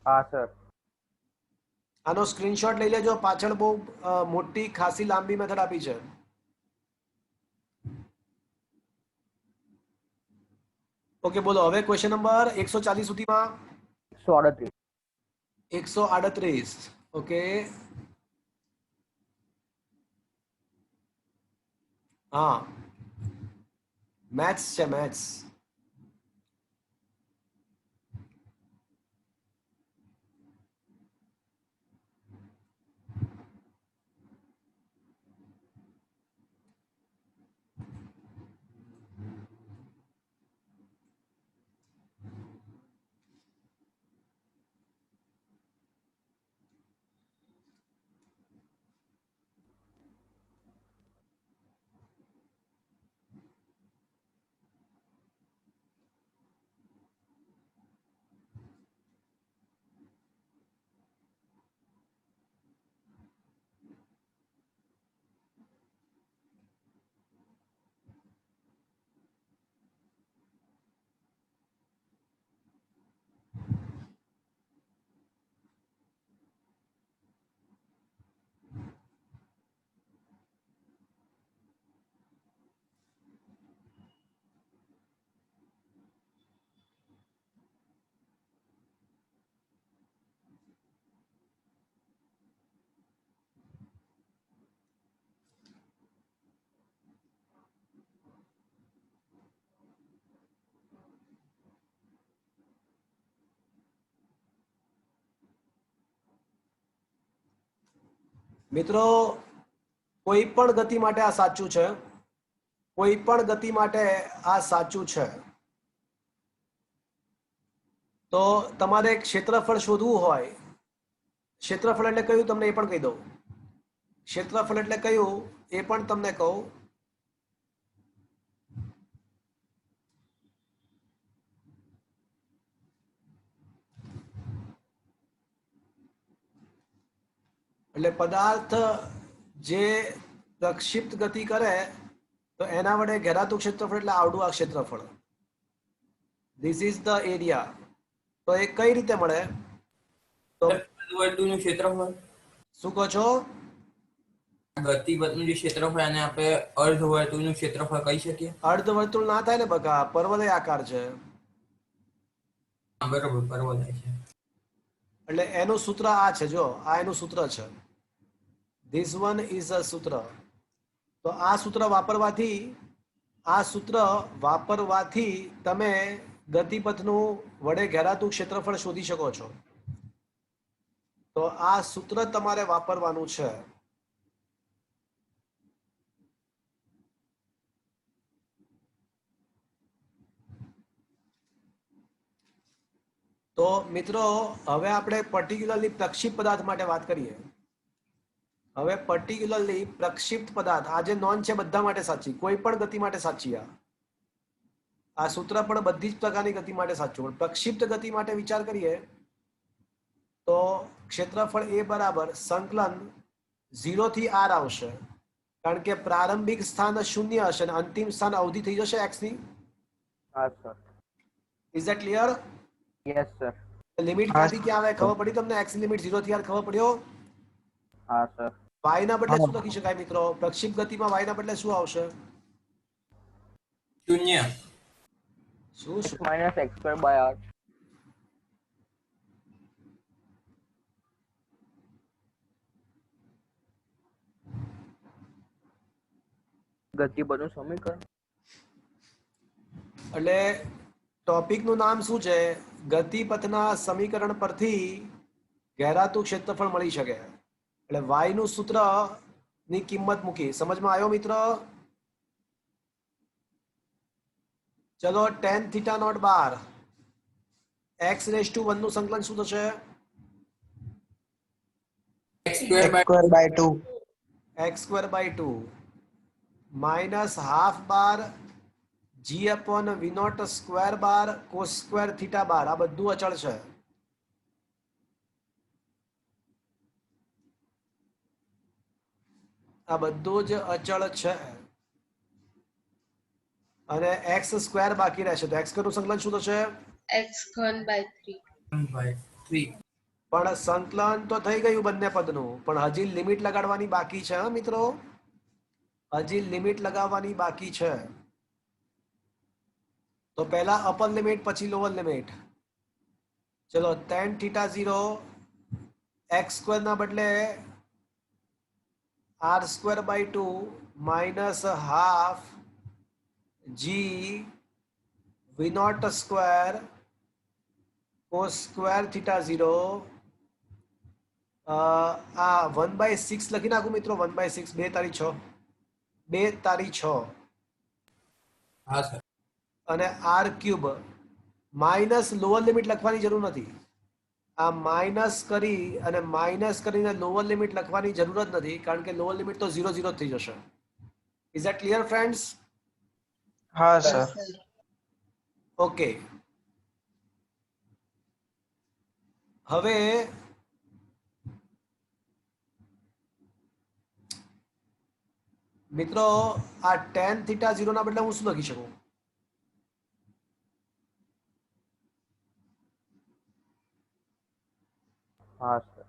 હા સર આનો સ્ક્રીનશોટ લઈ લેજો. પાછળ બહુ મોટી ખાસી લાંબી મેથડ આપી છે. ઓકે બોલો હવે ક્વેશ્ચન નંબર 140 સુધીમાં 138 138 ઓકે હા મેથ્સ છે મેથ્સ. મિત્રો કોઈ પણ ગતિ માટે આ સાચું છે, કોઈ પણ ગતિ માટે આ સાચું છે. તો તમારે ક્ષેત્રફળ શોધવું હોય, ક્ષેત્રફળ એટલે કયું તમને એ પણ કહી દઉં. ક્ષેત્રફળ એટલે કયું એ પણ તમને કહું. એટલે પદાર્થ જે પ્રક્ષિપ્ત ગતિ કરે તો એના વડે ઘેરાતું ક્ષેત્રફળ એટલે આવડું આ ક્ષેત્રફળ. This is the area. તો એ કઈ રીતે મળે? તો વર્તુળનું ક્ષેત્રફળ, શું કહો છો? ગતિપથનું જે ક્ષેત્રફળ એને આપણે અર્ધવર્તુળનું ક્ષેત્રફળ કહી શકીએ. અર્ધવર્તુળ ના થાય ને બકા, પર્વતય આકાર છે. હા, બરોબર, પર્વતય છે. એટલે એનું સૂત્ર આ છે, જો આ એનું સૂત્ર છે. ધીસ વન ઇઝ અ સૂત્ર. તો આ સૂત્ર વાપરવાથી તમે ગતિપથનું વડે ઘેરાતું ક્ષેત્રફળ શોધી શકો છો. તો આ સૂત્ર તમારે વાપરવાનું છે. તો મિત્રો હવે આપણે પર્ટિક્યુલરલી પ્રક્ષિપ્ત પદાર્થ માટે વાત કરીએ. હવે પર્ટિક્યુલરલી પ્રક્ષિપ્ત પદાર્થ, આ જે નોંધ છે બધા માટે સાચી, કોઈ પણ ગતિ માટે સાચી. આ સૂત્ર પણ બધી જ પ્રકારની ગતિ માટે સાચું. પણ પ્રક્ષિપ્ત ગતિ માટે વિચાર કરીએ તો ક્ષેત્રફળ એ બરાબર સંકલન 0 થી r આવશે, કારણ કે પ્રારંભિક સ્થાન 0 હશે અને અંતિમ સ્થાન અવધિ થઈ જશે x ની. હા sir. Is that clear? Yes sir. Limit ક્યાંથી ક્યાં આવે ખબર પડી તમને? x ની લિમિટ 0 થી r ખબર પડ્યો? હા સર. y ના બદલે શું લખી શકાય મિત્રો? પ્રક્ષિપ્ત ગતિમાં y ના બદલે શું આવશે? શૂન્ય. શું x minus x square by r. ગતિપથનું સમીકરણ. એટલે ટોપિકનું નામ શું છે? ગતિપથના સમીકરણ પરથી ઘેરાતું ક્ષેત્રફળ મળી શકે. એટલે y નું સૂત્ર ની કિંમત મૂકી. સમજમાં આવ્યો મિત્ર? ચલો tan θ નોટ બાર x⁻1 નું સંકલન શું થશે? x square by x² by 2 minus half bar g/v0² bar cos² θ બાર. આ બધું અચળ છે. આ બધું જ અચળ છે અને x² બાકી રહેશે. તો x² નું સંકલન શું થશે? x² by 3. 1/3. પણ સંકલન તો થઈ ગયું બંને પદનું, પણ હજી લિમિટ લગાડવાની બાકી છે. હા મિત્રો, હજી લિમિટ લગાવવાની બાકી છે. તો પહેલા અપર લિમિટ પછી લોઅર લિમિટ. ચલો tan θ0 x² ના બદલે r² by 2 minus half g/v0² cos² θ0. આ 1/6 લખી નાખું મિત્રો. 1/6 2 તારી 6 2 તારી 6 હા સર. અને r³ માઇનસ લોઅર લિમિટ લખવાની જરૂર નથી. આ માઇનસ કરી અને માઇનસ કરીને લોઅર લિમિટ લખવાની જરૂર જ નથી, કારણ કે લોઅર લિમિટ તો 0 0 થઈ જશે. Is that clear friends? હા સર. ઓકે. હવે મિત્રો આ tan θ0 ના બદલે હું શું લખી શકું? હા સર.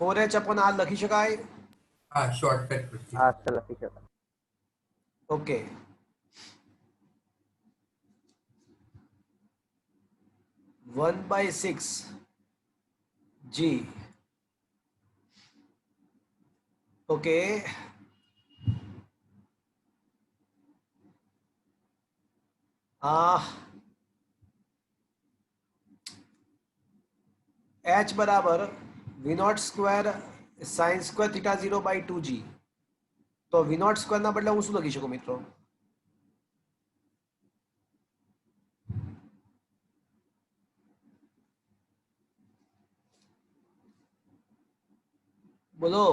4h/r લખી શકાય? હા, શોર્ટકટ પરથી. હા સર લખી શકાય. Okay. One by 6 g. Okay. h બરાબર v0² sine square theta 0/2g. તો વી નોટ સ્ક્વેર ના બદલે હું શું લખી શકું મિત્રો? બોલો.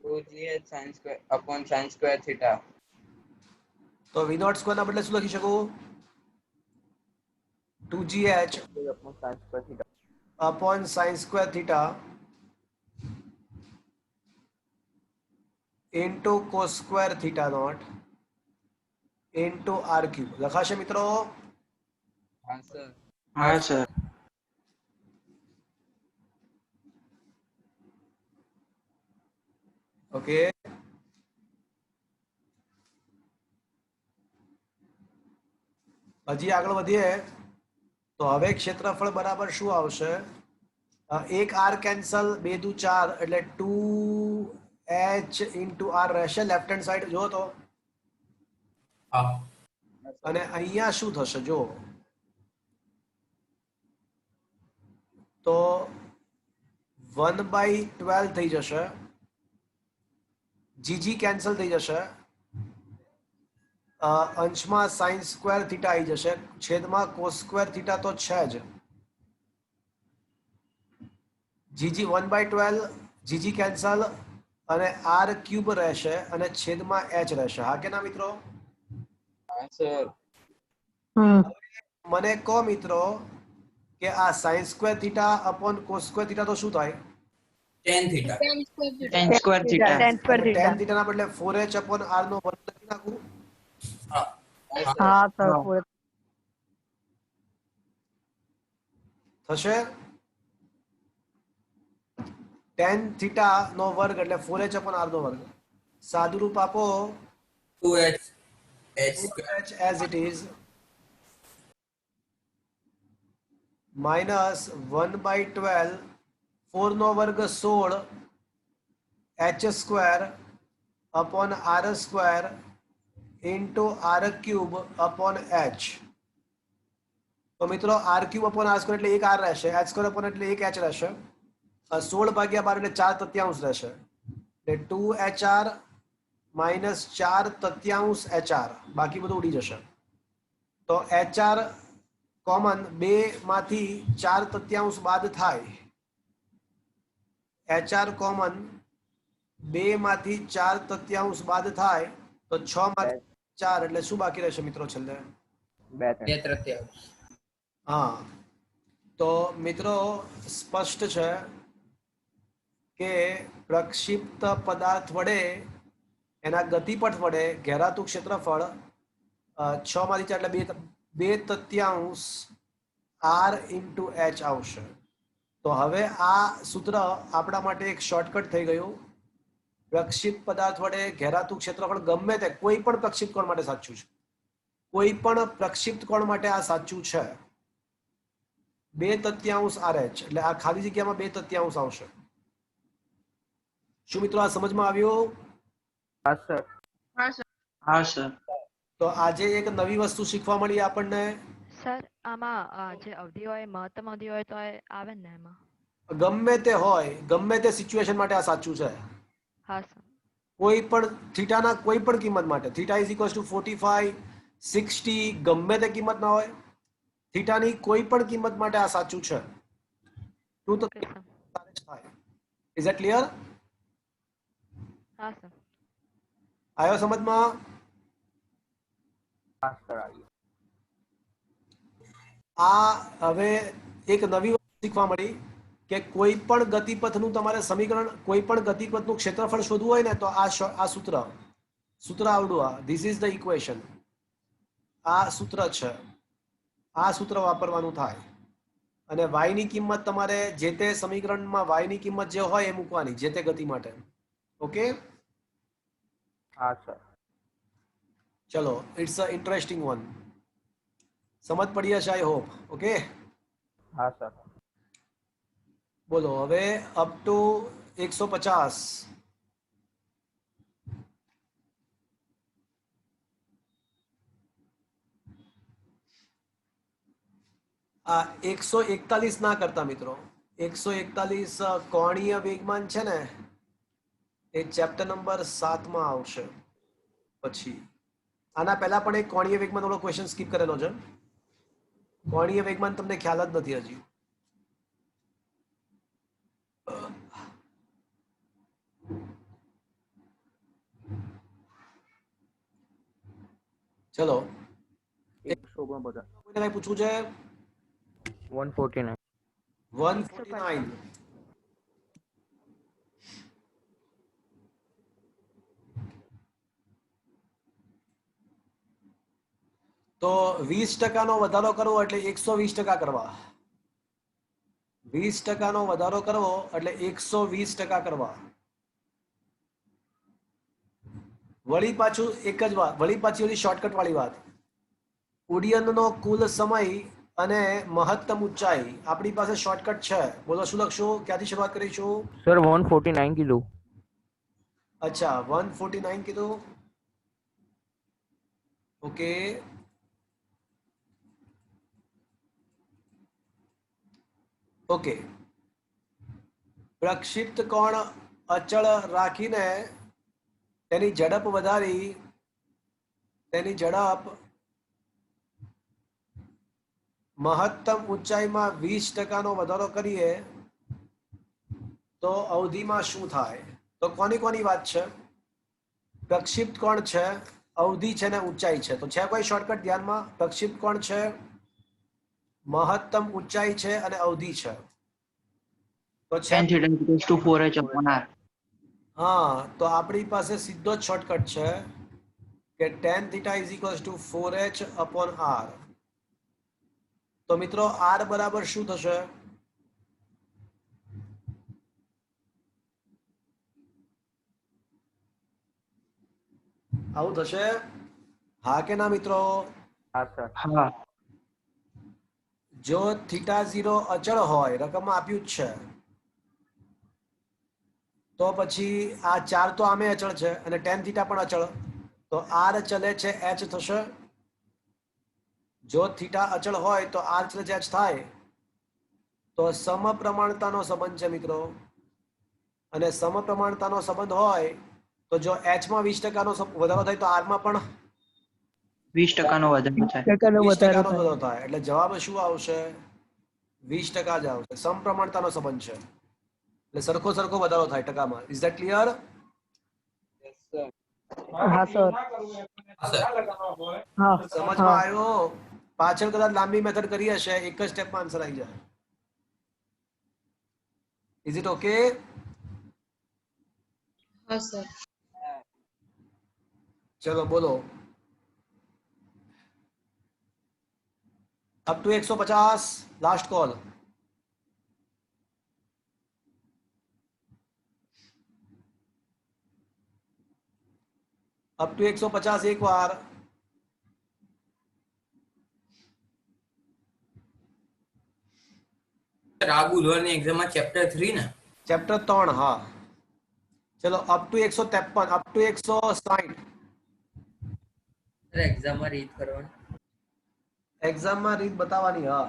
2gh sin square upon sin square theta. તો વી નોટ સ્ક્વેર ના બદલે શું લખી શકું? 2gh upon sin square theta into cos square theta naught into r cube. લખાશે મિત્રો? हाँ सर. हाँ सर. ઓકે. હજી આગળ વધીએ તો હવે ક્ષેત્રફળ બરાબર શું આવશે? એક આર કેન્સલ, 2 દુ 4 એટલે 2h ઇન્ટુ આર રહેશે. લેફ્ટ હેન્ડ સાઈડ જો તો, હા અને અહીંયા શું થશે જો તો 1/12 થઈ જશે. જીજી કેન્સલ થઈ જશે. અંશમાં સાઇન સ્ક્વેર થીટા આવી જશે, છેદમાં કોસ સ્ક્વેર થીટા તો છે જ. જીજી 1/12, જીજી કેન્સલ અને આર ક્યુબ રહેશે અને છેદમાં એચ રહેશે. હા કે ના મિત્રો? हाँ सर. મને કહો મિત્રો કે આ sine square theta upon cos square theta તો શું થાય? tan theta. tan square theta. tan square ten theta. Theta ના બદલે 4h અપોન આર નો વર્ગ લખી નાખું. હા હા સર हाँ. થશે? ટેન થીટા નો વર્ગ એટલે 4h અપોન આર નો વર્ગ. સાદું રૂપ આપો 2h h square h as it is minus 1/12, 4 નો વર્ગ 16 h square upon R square into R cube upon H. તો મિત્રો R cube upon R square એટલે એક આર રહેશે, એચ સ્ક્વેર અપોન એટલે એક એચ રહેશે. 16/12 એટલે 4 તૃતીયાંશ રહેશે એટલે 2hr માઇનસ 4 તૃતીયાંશ hr. બાકી બધું ઉડી જશે. તો hr કોમન, 2 માંથી 4 તૃતીયાંશ બાદ થાય. hr કોમન 2 માંથી 4 તૃતીયાંશ બાદ થાય તો 6 માંથી 4 એટલે શું બાકી રહેશે મિત્રો છેલ્લે? 2 તૃતીયાંશ. હા, તો મિત્રો સ્પષ્ટ છે કે પ્રક્ષિપ્ત પદાર્થ વડે એના ગતિપથ વડે ઘેરાતું ક્ષેત્રફળ 6 માંથી 4 એટલે 2 તૃતીયાંશ આર ઇન્ટુ એચ આવશે. તો હવે આ સૂત્ર આપણા માટે એક શોર્ટકટ થઈ ગયું. પ્રક્ષિપ્ત પદાર્થ વડે ઘેરાતું ક્ષેત્રફળ ગમે તે કોઈ પણ પ્રક્ષિપ્ત કોણ માટે સાચું છે. કોઈ પણ પ્રક્ષિપ્ત કોણ માટે આ સાચું છે. 2 તૃતીયાંશ આર એચ એટલે આ ખાલી જગ્યામાં 2 તૃતીયાંશ આવશે. શું મિત્રો આ સમજમાં આવ્યું? હા સર. हाँ सर. તો આજે એક નવી વસ્તુ શીખવા મળી આપણને. સર આમાં જે અવધિ હોય મહત્તમ અવધિ હોય તો એ આવે ને એમાં? ગમે તે હોય, ગમે તે સિચ્યુએશન માટે આ સાચું છે. હા સર. કોઈ પણ થીટાના કોઈ પણ કિંમત માટે, થીટા ઇઝ ઇક્વલ્સ ટુ 45, 60, ગમે તે કિંમત ના હોય, થીટાની કોઈ પણ કિંમત માટે આ સાચું છે. શું તો ઓકે સર. થાય? Is it clear? હા સર. આવ્યો સમજમાં? હા સર આવી. આ હવે એક નવી વસ્તુ શીખવા મળી કે કોઈ પણ ગતિપથનું તમારે સમીકરણ, કોઈ પણ ગતિપથનું ક્ષેત્રફળ શોધવું હોય ને તો આ સૂત્ર આવડું. આ ધીસ ઇઝ ધ ઇક્વેશન. આ સૂત્ર છે. આ સૂત્ર વાપરવાનું થાય અને y ની કિંમત તમારે જે તે સમીકરણમાં y ની કિંમત જે હોય એ મૂકવાની જે તે ગતિ માટે. ઓકે, હા સર. ચલો, ઇટ્સ અ ઇન્ટરેસ્ટિંગ વન. સમજ પડી હશે આઈ હોપ. ઓકે, હા સર. બોલો હવે અપ ટુ 150. આ 141 ના કરતા મિત્રો. 141 કોણીય વેગમાન છે ને એ ચેપ્ટર નંબર 7 માં આવશે. પછી આના પહેલા પણ એક કોણીય વેગમાન વાળો ક્વેશ્ચન સ્કીપ કરેલો છે. કોણીય વેગમાન તમને ખ્યાલ જ નથી હજી. ચલો 149 કોઈને કઈ પૂછવું છે? 149 149. તો 20% વધારો કરવો એટલે 120% કરવા. 20% વધારો કરવો એટલે 120% કરવા. વળી પાછું એક જ વાત, વળી પાછી ઓલી શોર્ટકટ વાળી વાત. ઉડ્ડયનનો કુલ સમય અને મહત્તમ ઊંચાઈ આપણી પાસે શોર્ટકટ છે. બોલો શું લખશું? ક્યાંથી શરૂઆત કરીશું? સર 149 કીધું. અચ્છા 149 કીધું. Okay okay. પ્રક્ષિપ્ત કોણ અચળ રાખીને તેની ઝડપ વધારી, તેની ઝડપ મહત્તમ ઊંચાઈમાં 20%નો વધારો કરીએ તો અવધિમાં શું થાય? તો કોની કોની વાત છે? પ્રક્ષિપ્ત કોણ છે, અવધિ છે ને ઊંચાઈ છે. તો છે કોઈ શોર્ટકટ ધ્યાનમાં? પ્રક્ષિપ્ત કોણ છે, મહત્તમ ઊંચાઈ છે અને અવધિ છે. તો છે tan theta equals to 4h upon r. હા, તો આપણી પાસે સીધો જ શોર્ટકટ છે કે tan theta is equals to 4h upon r. તો મિત્રો r બરાબર શું થશે? આવું થશે? હા કે ના મિત્રો? હા સર. હા. જો થીટા 0 અચળ હોય, રકમમાં આપ્યું જ છે, તો પછી આ 4 તો આમે અચળ છે અને tan થીટા પણ અચળ. તો r ચલે છે h થશે. જો થીટા અચળ હોય તો r ચલે છે h થાય. તો સમપ્રમાણતાનો સંબંધ છે મિત્રો. અને સમપ્રમાણતાનો સંબંધ હોય તો જો h માં 20%નો વધારો થાય તો r માં પણ 20% નો વધારો થાય. 20%નો વધારો થાય. એટલે જવાબ શું આવશે? 20% જ આવશે. સમપ્રમાણતાનો સંબંધ છે એટલે સરખો સરખો વધારો થાય ટકામાં. Is that clear? Yes, sir. હા સર. હા સમજમાં આવ્યો? પાછળ કદાચ લાંબી મેથડ કરી હશે, એક જ સ્ટેપમાં આન્સર આવી જાય. Is it okay? હા સર. ચલો બોલો. Up to 150 last call. Up to 150 એક વાર. આ બુધવારની એક્ઝામમાં ચેપ્ટર 3 ને? ચેપ્ટર 3. હા ચલો અપ ટુ 153, અપ ટુ 160. એક્ઝામમાં રીડ કરવાનું. એક્ઝામમાં રીત બતાવવાની. હા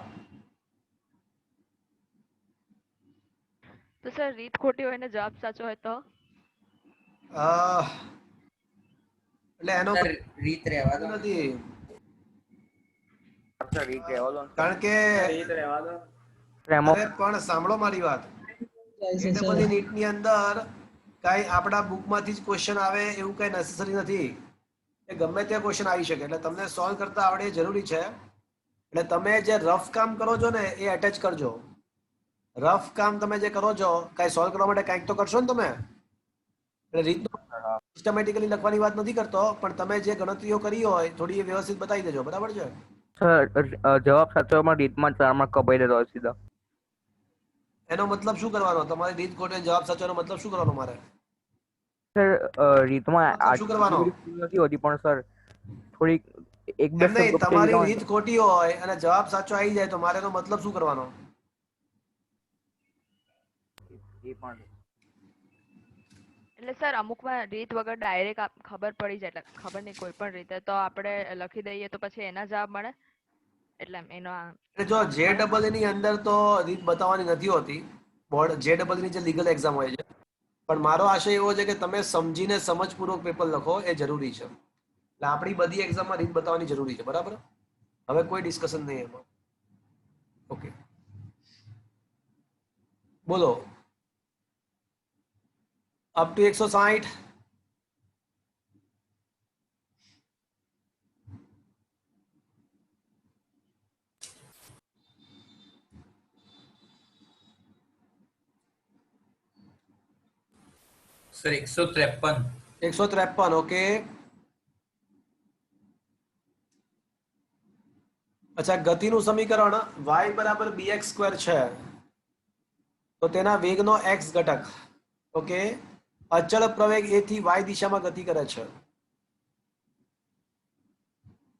તો સર રીત ખોટી હોય ને જવાબ સાચો હોય તો? એટલે એનો સર રીત રહેવા દો. નથી, સર રીત રહેવા દો. કારણ કે એમાં અરે પણ સાંભળો મારી વાત. જાય છે AEE સર. નીટની અંદર કાંઈ આપણા બુકમાંથી જ ક્વેશ્ચન આવે એવું કંઈ નેસેસરી નથી. એ ગમે તે ક્વેશ્ચન આવી શકે. એટલે તમને સોલ્વ કરતા આવડે એ જરૂરી છે. એટલે તમે જે રફ કામ કરો છો ને એ એટેચ કરજો. રફ કામ તમે જે કરો છો, કાંઈ સોલ્વ કરવા માટે કાંઈક તો કરશો ને તમે. એટલે રીતનું સિસ્ટમેટિકલી લખવાની વાત નથી કરતો, પણ તમે જે ગણતરીઓ કરી હોય થોડી એ વ્યવસ્થિત બતાવી દેજો. બરાબર છે? સર જવાબ સાચોમાં રીતમાં 4 કપાઈ દેતો સીધા. એનો મતલબ શું કરવાનો? તમારી રીત ખોટી જવાબ સાચો એનો મતલબ શું કરવાનો મારે? સર રીતમાં મતલબ શું કરવાનો? નથી હોતી પણ સર થોડીક એક બે એમ નહીં, શબ્દો તમારી રીત ખોટી હોય અને જવાબ સાચો આવી જાય તો મારે એનો મતલબ શું કરવાનો? એ પણ એટલે સર અમુકમાં રીત વગર ડાયરેક્ટ ખબર પડી જાય, એટલે ખબર નહીં કોઈ પણ રીતે તો આપણે લખી દઈએ તો પછી એના જવાબ મળે. એટલે એમ એનો આ એટલે જો JEE ની અંદર તો રીત બતાવવાની નથી હોતી. બોર્ડ JEE ની જે લીગલ એક્ઝામ હોય છે, પણ મારો આશય એવો છે કે તમે સમજીને સમજપૂર્વક પેપર લખો એ જરૂરી છે. એટલે આપણી બધી એક્ઝામમાં રીત બતાવવાની જરૂરી છે. બરાબર, હવે કોઈ ડિસ્કશન નહીં એમાં. ઓકે, બોલો. Up to 160. સર 153. 153. ઓકે, અચ્છા, ગતિનું સમીકરણ y બરાબર bx સ્ક્વેર છે, તો તેના વેગનો x ઘટક. ઓકે, અચળ પ્રવેગ a થી y દિશામાં ગતિ કરે છે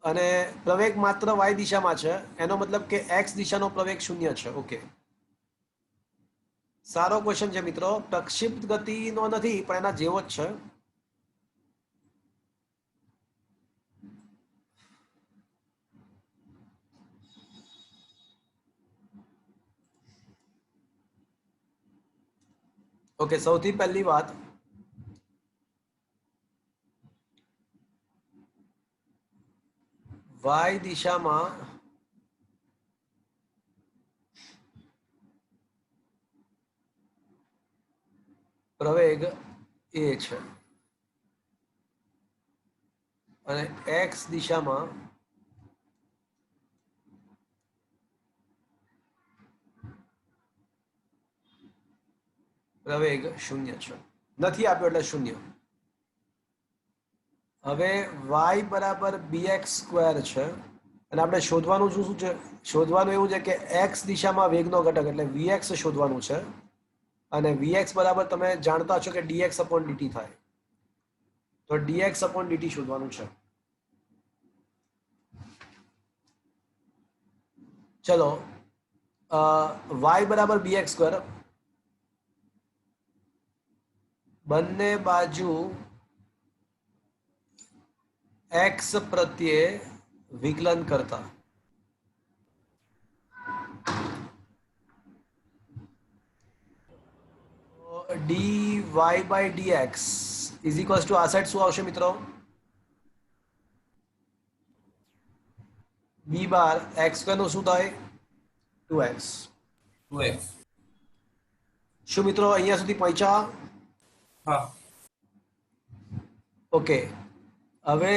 અને પ્રવેગ માત્ર y દિશામાં છે, એનો મતલબ કે x દિશાનો પ્રવેગ 0 છે. ઓકે, સારો ક્વેશ્ચન છે મિત્રો. પ્રક્ષિપ્ત ગતિનો નથી પણ એના જેવો જ છે. ઓકે, સૌથી પહેલી વાત, y દિશામાં પ્રવેગ a છે અને x દિશામાં પ્રવેગ 0 છે. નથી આપ્યો એટલે 0. હવે y બરાબર bx સ્ક્વેર છે અને આપણે શોધવાનું શું છે? શોધવાનું એવું છે કે x દિશામાં વેગનો ઘટક એટલે vx શોધવાનું છે અને vx બરાબર તમે જાણતા છો કે dx upon dt થાય, તો dx upon dt શોધવાનું છે. ચલો, y બરાબર bx સ્ક્વેર, બંને બાજુ x પ્રત્યે વિકલન કરતા dy by dx is equals two આ સાઈડ શું આવશે મિત્રો? b બાર x સ્ક્વેર નું શું થાય? 2x. 2x. શું મિત્રો અહીંયા સુધી પહોંચ્યા? હા. ઓકે, હવે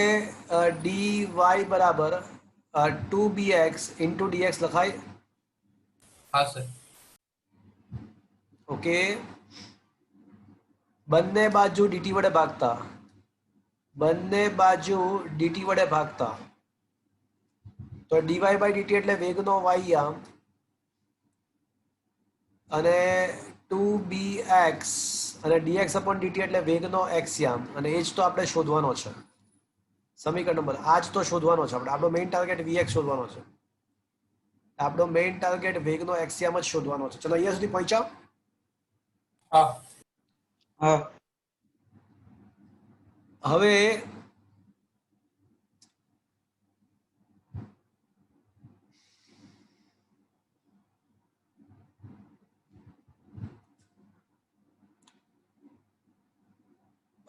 dy બરાબર 2bx ઇન્ટુ dx લખાય. હા સર. ઓકે, બંને બાજુ dt વડે ભાગતા, બંને બાજુ dt વડે ભાગતા, તો dy by dt એટલે વેગનો y આમ અને 2bx અને dx upon dt એટલે વેગનો x આમ, અને એ જ તો આપણે શોધવાનો છે. સમીકરણ નંબર આ જ તો શોધવાનો છે આપણે. આપણો મેઇન ટાર્ગેટ vx શોધવાનો છે. આપણો મેઇન ટાર્ગેટ વેગનો x આમ જ શોધવાનો છે. ચલો, અહીંયા સુધી પહોંચ્યા? હા. હા. હવે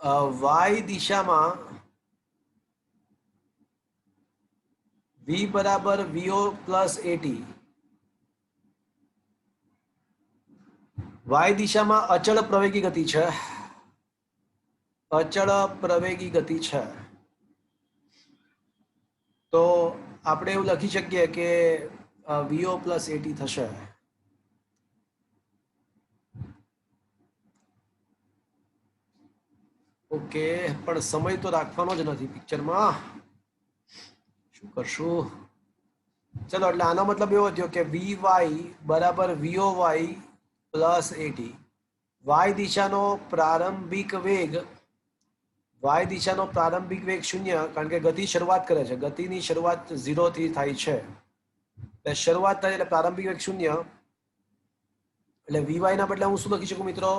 y દિશામાં v બરાબર vo પ્લસ at, y દિશામાં અચળ પ્રવેગી ગતિ છે, અચળ પ્રવેગી ગતિ છે, તો આપણે એવું લખી શકીએ કે vo પ્લસ at થશે. ઓકે, પણ સમય તો રાખવાનો જ નથી પિક્ચરમાં, શું કરશું? ચલો, એટલે આનો મતલબ એવો થયો કે vy બરાબર voy પ્લસ at. y દિશાનો પ્રારંભિક વેગ, y દિશાનો પ્રારંભિક વેગ 0, કારણ કે ગતિ શરૂઆત કરે છે, ગતિની શરૂઆત 0 થી થાય છે, એટલે શરૂઆત થાય એટલે પ્રારંભિક વેગ 0, એટલે vy ના બદલે હું શું લખી શકું મિત્રો?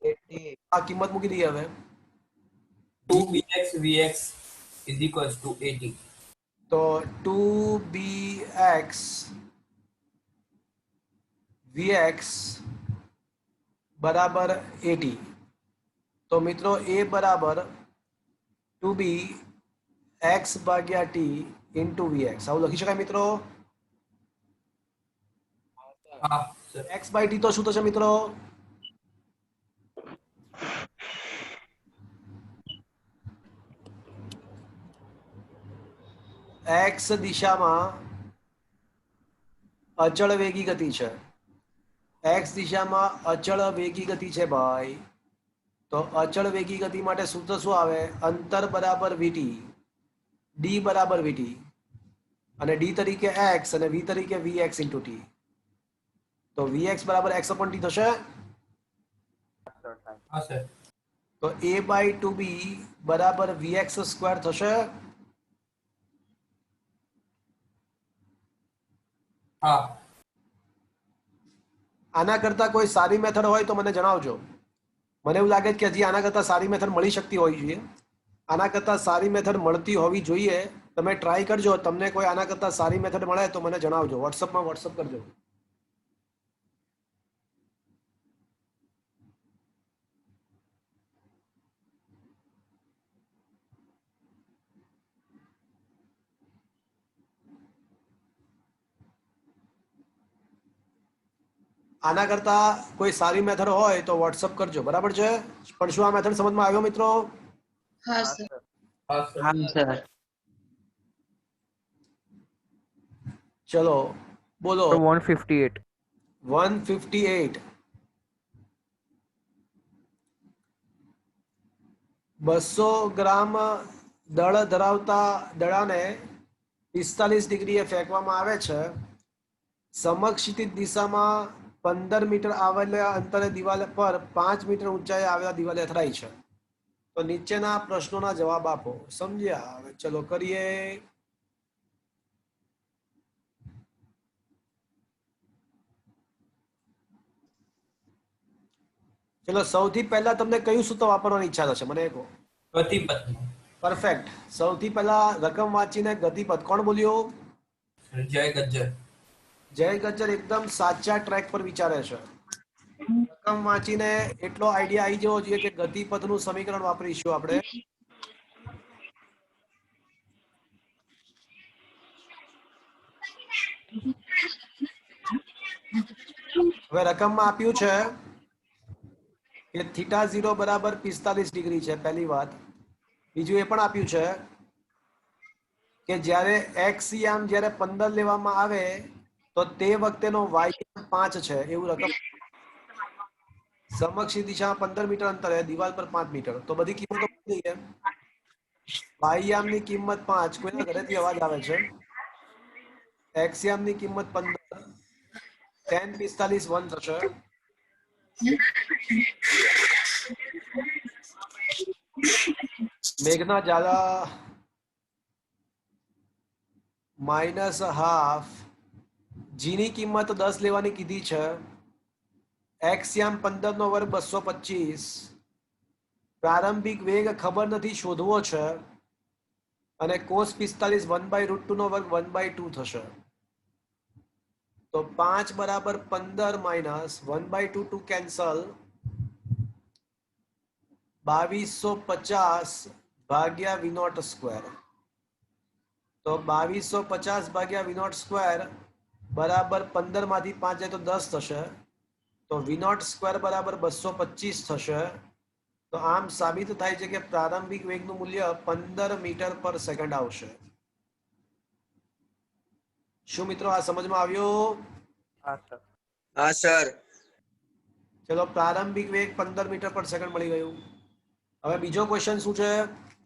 80. આ કિંમત મૂકી દઈએ હવે. 2bx vx is equals to 80. તો 2bx vx બરાબર 80. તો મિત્રો a બરાબર 2b x ભાગ્યા t ઇન્ટુ vx આવું લખી શકાય મિત્રો. હા સર. x બાય t તો શું થશે મિત્રો? x દિશામાં અચળ વેગી ગતિ છે. x દિશામાં અચળ વેગી ગતિ છે ભાઈ. તો અચળ વેગી ગતિ માટે સૂત્ર શું આવે? અંતર બરાબર vt, d બરાબર vt અને d તરીકે x અને v તરીકે vx ઇન્ટુ t. તો vx બરાબર x upon t થશે. હા સર. તો a બાય 2b બરાબર vx સ્ક્વેર થશે. હા. આના કરતા કોઈ સારી મેથડ હોય તો મને જણાવજો. મને એવું લાગે છે કે હજી આના કરતા સારી મેથડ મળી શકતી હોવી જોઈએ. આના કરતા સારી મેથડ મળતી હોવી જોઈએ. તમે ટ્રાય કરજો. તમને કોઈ આના કરતા સારી મેથડ મળે તો મને જણાવજો. વોટ્સઅપ કરજો. આના કરતા કોઈ સારી મેથડ હોય તો વોટ્સઅપ કરજો. બરાબર છે? પણ શું આ મેથડ સમજમાં આવ્યો મિત્રો? હા સર. હા સર. ચલો બોલો. 158. 158 200 ગ્રામ દળ ધરાવતા દડાને 45 ડિગ્રીએ ફેંકવામાં આવે છે. સમક્ષિતિજ દિશામાં 15 મીટર આવેલા અંતરે દિવાલ પર 5 મીટર ઊંચાઈએ આવેલા દિવાલે અથડાઈ છે. તો નીચેના પ્રશ્નોના જવાબ આપો. સમજ્યા? હવે ચલો કરીએ. ચલો સૌથી પહેલા તમને કયું સૂત્ર વાપરવાની ઈચ્છા થશે મને કહો. ગતિપથ. પરફેક્ટ. સૌથી પહેલા રકમ વાંચીને ગતિપથ. કોણ બોલ્યો? જય ગજ્જર. જય ગજ્જર એકદમ સાચા ટ્રેક પર વિચારે છે. રકમ વાંચીને એટલો આઈડિયા આવી જવો જોઈએ કે ગતિપથનું સમીકરણ વાપરીશું આપણે. હવે રકમમાં આપ્યું છે કે થીટા 0 બરાબર 45 ડિગ્રી છે. પહેલી વાત. બીજું એ પણ આપ્યું છે કે જ્યારે x યામ જ્યારે 15 લેવામાં આવે તો તે વખતેનો y યામ 5 છે એવું રકમ. સમક્ષ દિશામાં 15 મીટર અંતરે દિવાલ પર 5 મીટર. તો બધી કિંમતો બદલી છે. y યામની કિંમત 5. કોઈના ઘરેથી અવાજ આવે છે? x યામની કિંમત 15. tan 45 1 થશે. મેઘના ઝાલા -½ g ની કિંમત 10 લેવાની કીધી છે. x યામ 15 નો વર્ગ 225. પ્રારંભિક વેગ ખબર નથી, શોધવો છે. અને cos 45 1/√2 નો વર્ગ 1/2 થશે. તો 5 બરાબર 15 માઇનસ 1/2 ટુ કેન્સલ. 2250 ભાગ્યા v0 સ્ક્વેર. તો 2250 ભાગ્યા v0 સ્ક્વેર બરાબર 15 માંથી 5 જાય તો 10 થશે. તો v0 સ્ક્વેર બરાબર 225 થશે. તો આમ સાબિત થાય છે કે પ્રારંભિક વેગનું મૂલ્ય 15 મીટર પર સેકન્ડ આવશે. શું મિત્રો આ સમજમાં આવ્યું? હા સર. ચલો પ્રારંભિક વેગ 15 મીટર પર સેકન્ડ મળી ગયું. હવે બીજો ક્વેશ્ચન શું છે?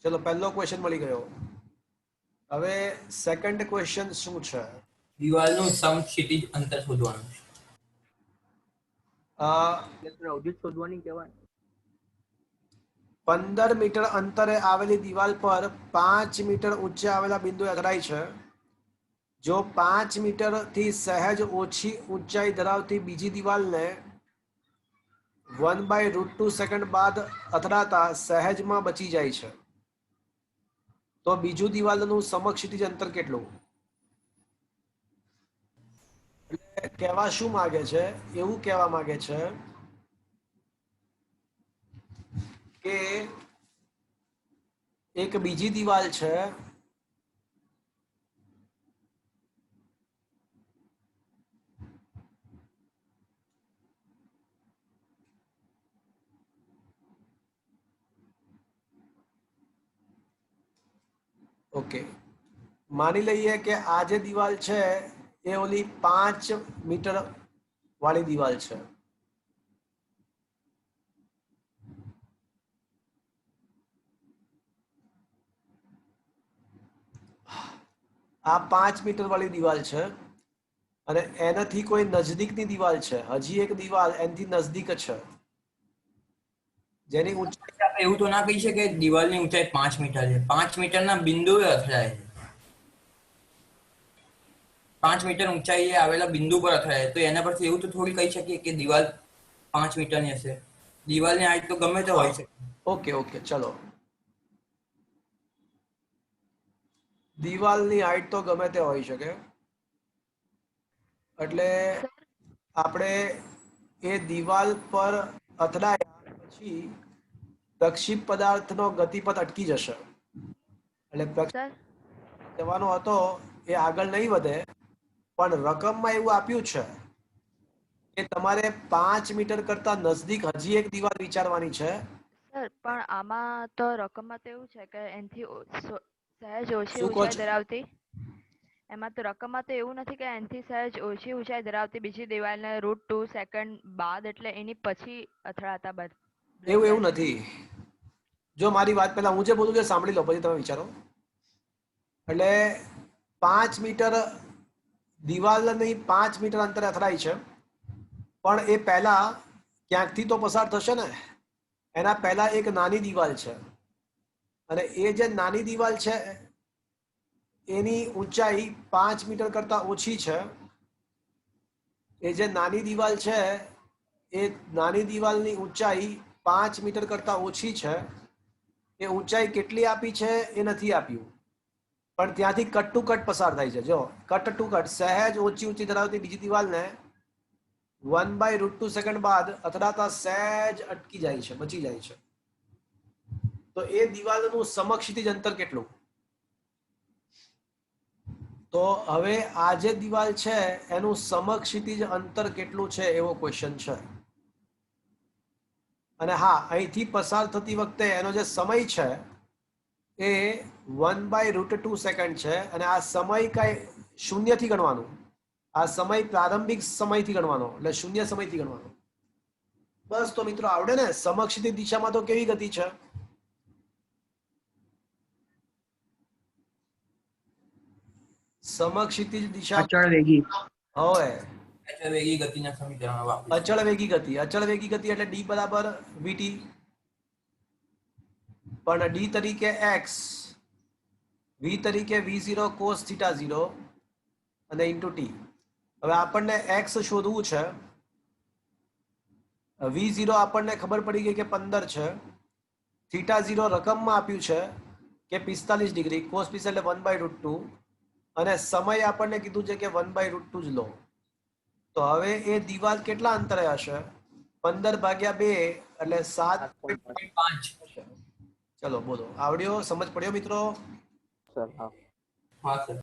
ચલો પહેલો ક્વેશ્ચન મળી ગયો. હવે સેકન્ડ ક્વેશ્ચન શું છે? દિવાલનું સમક્ષિતિજ અંતર શોધવાનું છે. અવધિ શોધવાની કહેવાય. 15 મીટર અંતરે આવેલી દિવાલ પર 5 મીટર ઊંચે આવેલા બિંદુએ અથડાઈ છે. જો 5 મીટર થી સહેજ ઓછી ઊંચાઈ ધરાવતી બીજી દિવાલને 1/√2 સેકન્ડ બાદ અથડાતા સહેજમાં બચી જાય છે. તો બીજું દિવાલનું સમક્ષિતિજ અંતર કેટલું? એટલે કહેવા શું માંગે છે? એવું કહેવા માંગે છે કે એક બીજી દિવાલ છે ઓકે, માની લઈએ કે આ જે દિવાલ છે એ ઓલી 5 મીટર વાળી દિવાલ છે. આ 5 મીટર વાળી દિવાલ છે અને એનાથી કોઈ નજદીકની દિવાલ છે, હજી એક દિવાલ એનાથી નજદીક છે જેની ઊંચાઈ આપણે એવું તો ના કહી શકીએ કે દિવાલની ઊંચાઈ 5 મીટર છે. 5 મીટરના બિંદુએ અથડાય છે. 5 મીટર ઊંચાઈએ આવેલા બિંદુ પર અથડાય તો એના પરથી એવું તો થોડી કહી શકીએ કે દિવાલ 5 મીટરની હશે. દિવાલની હાઈટ તો ગમે તે હોય શકે. ઓકે ઓકે ચલો, દિવાલની હાઈટ તો ગમે તે હોઈ શકે. એટલે આપણે એ દિવાલ પર અથડાયા પછી પ્રક્ષિપ્ત પદાર્થનો ગતિપથ અટકી જશે. એટલે પ્રક્ષિપ્ત જવાનો હતો એ આગળ નહીં વધે, પણ રકમમાં એવું આપ્યું છે કે તમારે 5 મીટર કરતા નજદીક હજી એક દિવાલ વિચારવાની છે. સર પણ આમાં તો રકમમાં તો એવું છે કે એનાથી સહેજ ઓછી શું કહો ઊંચાઈ છો? ધરાવતી, એમાં તો રકમમાં તો એવું નથી કે એનાથી સહેજ ઓછી ઊંચાઈ ધરાવતી બીજી દિવાલને √2 સેકન્ડ બાદ એટલે એની પછી અથડાતા એવું નથી. જો મારી વાત પહેલા હું જે બોલું છું સાંભળી લો પછી તમે વિચારો. એટલે 5 મીટર દિવાલ નહીં 5 મીટર અંતરે અથડાય છે, પણ એ પહેલા ક્યાંકથી તો પસાર થશે ને. એના પહેલા એક નાની દિવાલ છે અને એ જે નાની દિવાલ છે એની ઊંચાઈ 5 મીટર કરતા ઓછી છે. એ જે નાની દિવાલ છે એ નાની દિવાલની ઊંચાઈ 5 મીટર કરતા ઓછી છે. એ ઊંચાઈ કેટલી આપી છે એ નથી આપ્યું, પણ ત્યાંથી કટ ટુ કટ પસાર થાય છે. જો કટ ટુ કટ સહેજ ઓછી ઊંચી ધરાવતી બીજી દિવાલને 1/√2 સેકન્ડ બાદ અથડાતા સહેજ અટકી જાય છે, બચી જાય છે. તો એ દિવાલનું સમક્ષિતિજ અંતર કેટલું? તો હવે આ જે દિવાલ છે એનું સમક્ષિતિજ અંતર કેટલું છે એવો ક્વેશ્ચન છે. અને હા, અહીંથી પસાર થતી વખતે એનો જે સમય છે એ 1/√2 સેકન્ડ છે અને આ સમય કઈ શૂન્યથી ગણવાનું. આ સમય પ્રારંભિક સમયથી ગણવાનો, એટલે શૂન્ય સમયથી ગણવાનો. બસ તો મિત્રો આવડે ને. સમક્ષિતિજ દિશામાં તો કેવી ગતિ છે? સમક્ષિતિજ દિશા અચળ વેગી. હવે અચળ વેગી ગતિના સમીકરણો વાપરીશું. અચળ વેગી ગતિ. અચળ વેગી ગતિ એટલે d બરાબર vt, પણ d તરીકે x, v તરીકે v0 cos θ0 અને ઇન્ટુ t. હવે આપણને x શોધવું છે. v0 આપણને ખબર પડી ગઈ કે 15 છે, θ0 રકમમાં આપ્યું છે કે 45 ડિગ્રી, cos 45 એટલે 1/√2 અને સમય આપણને કીધું છે કે 1/√2 જ લો. તો હવે એ દિવાલ કેટલા અંતરે હશે? 15/2 એટલે 7.5. ચલો બોલો, આવડ્યો? સમજ પડ્યો મિત્રો? સર હા. હા સર.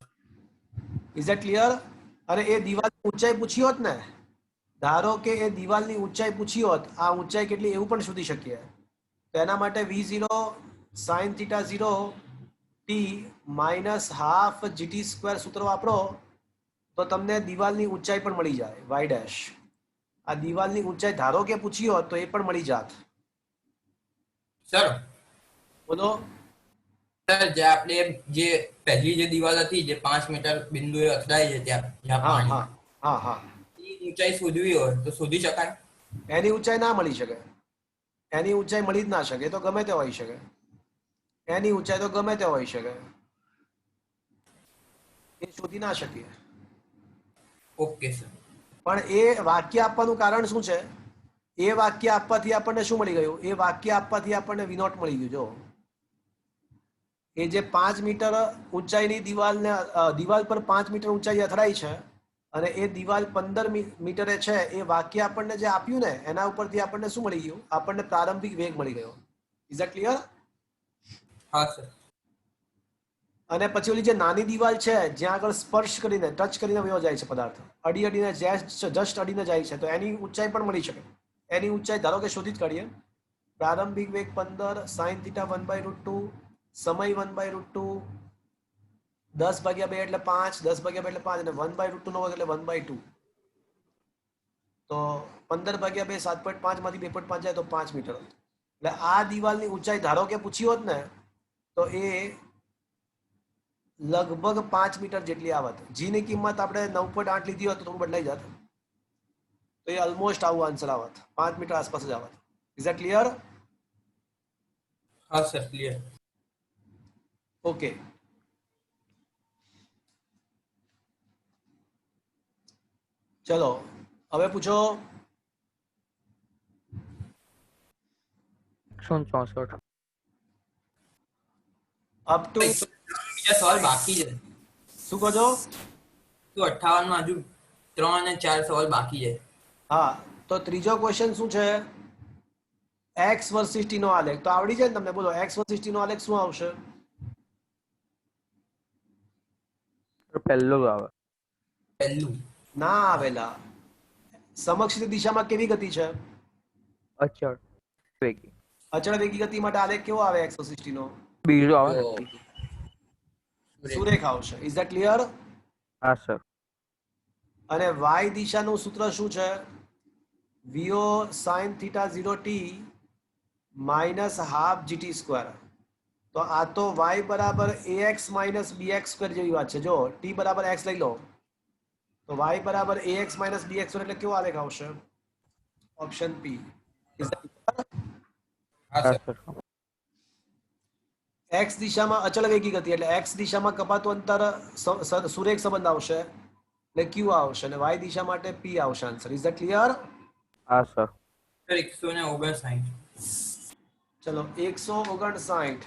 Is that clear? અને એ દિવાલની ઊંચાઈ પૂછી હોત ને, ધારો કે એ દિવાલની ઊંચાઈ પૂછી હોત, આ ઊંચાઈ કેટલી એવું પણ શોધી શકીએ. તો એના માટે v0 sin θ0 t -½ gt² સૂત્ર વાપરો તો તમને દિવાલની ઊંચાઈ પણ મળી જાય, y'. આ દિવાલની ઊંચાઈ ધારો કે પૂછી હોત તો એ પણ મળી જાત. સર બોલો. સર જે આપણે જે પહેલી જે દિવાલ હતી જે 5 મીટર બિંદુએ અથડાય છે ત્યાં જ્યાં હા પાણી, હા હા હા, એ ઊંચાઈ શોધવી હોય તો શોધી શકાય? એની ઊંચાઈ ના મળી શકે. એની ઊંચાઈ મળી જ ના શકે. એ તો ગમે તે હોઈ શકે. એની ઊંચાઈ તો ગમે તે હોઈ શકે, એ શોધી ના શકીએ. Okay sir. પણ એ વાક્ય આપવાનું કારણ શું છે? એ વાક્ય આપવાથી આપણને શું મળી ગયું? એ વાક્ય આપવાથી આપણને v0 મળી ગયું. જો એ જે 5 મીટર ઊંચાઈની દિવાલ પર 5 મીટર ઊંચાઈ અથડાઈ છે અને એ દિવાલ 15 મીટરે છે, એ વાક્ય આપણને જે આપ્યું ને એના ઉપરથી આપણને શું મળી ગયું? આપણને પ્રારંભિક વેગ મળી ગયો. Is that clear? હા સર. અને પછી ઓલી જે નાની દિવાલ છે જ્યાં આગળ સ્પર્શ કરીને ટચ કરીને વયો જાય છે પદાર્થ, અડીને જસ્ટ અડીને જાય છે, તો એની ઊંચાઈ પણ મળી શકે. એની ઊંચાઈ ધારો કે શોધી જ કાઢીએ. પ્રારંભિક વેગ 15 sin θ 1/√2, સમય 1/√2, 10/2 એટલે 5, 10/2 એટલે 5 અને 1/√2 નો વર્ગ એટલે 1/2. તો 15/2 7.5 માંથી 2.5 જાય તો 5 મીટર. એટલે આ દિવાલની ઊંચાઈ ધારો કે પૂછી હોત ને તો એ લગભગ 5 મીટર જેટલી આવત. જી ની કિંમત આપણે 9.8 લીધી હોત તો થોડું બદલાઈ જાત, તો એ ઓલમોસ્ટ આવું આન્સર આવત, 5 મીટર આસપાસ જ આવત. Is that clear? હા સર, ક્લિયર. ઓકે. ચલો હવે પૂછો. 164. અપ ટુ બીજા સવાલ બાકી છે. શું કહો છો? તો 58 માં હજુ 3 અને 4 સવાલ બાકી છે. હા, તો ત્રીજો ક્વેશ્ચન શું છે? એક્સ વર્સિસ ટી નો આલેખ. તો આવડી જાય ને તમને? બોલો, એક્સ વર્સિસ ટી નો આલેખ શું આવશે? પહેલો જ આવે. પહેલું ના આવેલા. સમક્ષની દિશામાં કેવી ગતિ છે? અચળ વેગી. અચળ વેગી ગતિ માટે આલેખ કેવો આવે એક્સ વર્સિસ ટી નો? બીજો આવે ને? સુરેખ આવશે. Is that clear? હા સર. અને વાય દિશાનું સૂત્ર શું છે? V O sin θ 0t minus half GT square. તો આ તો y બરાબર ax માઇનસ bx સ્ક્વેર જેવી વાત છે. જો t બરાબર x લઈ લો તો y બરાબર ax માઇનસ bx સ્ક્વેર એટલે કેવો આલેખ આવશે? ઓપ્શન પી. હા હા સર. સર. x દિશામાં અચળ વેગી ગતિ એટલે x દિશામાં કપાતું અંતર સુરેખ સંબંધ આવશે એટલે q આવશે, અને y દિશા માટે p આવશે આન્સર. Is that clear? હા સર. સર 159. ચલો 159.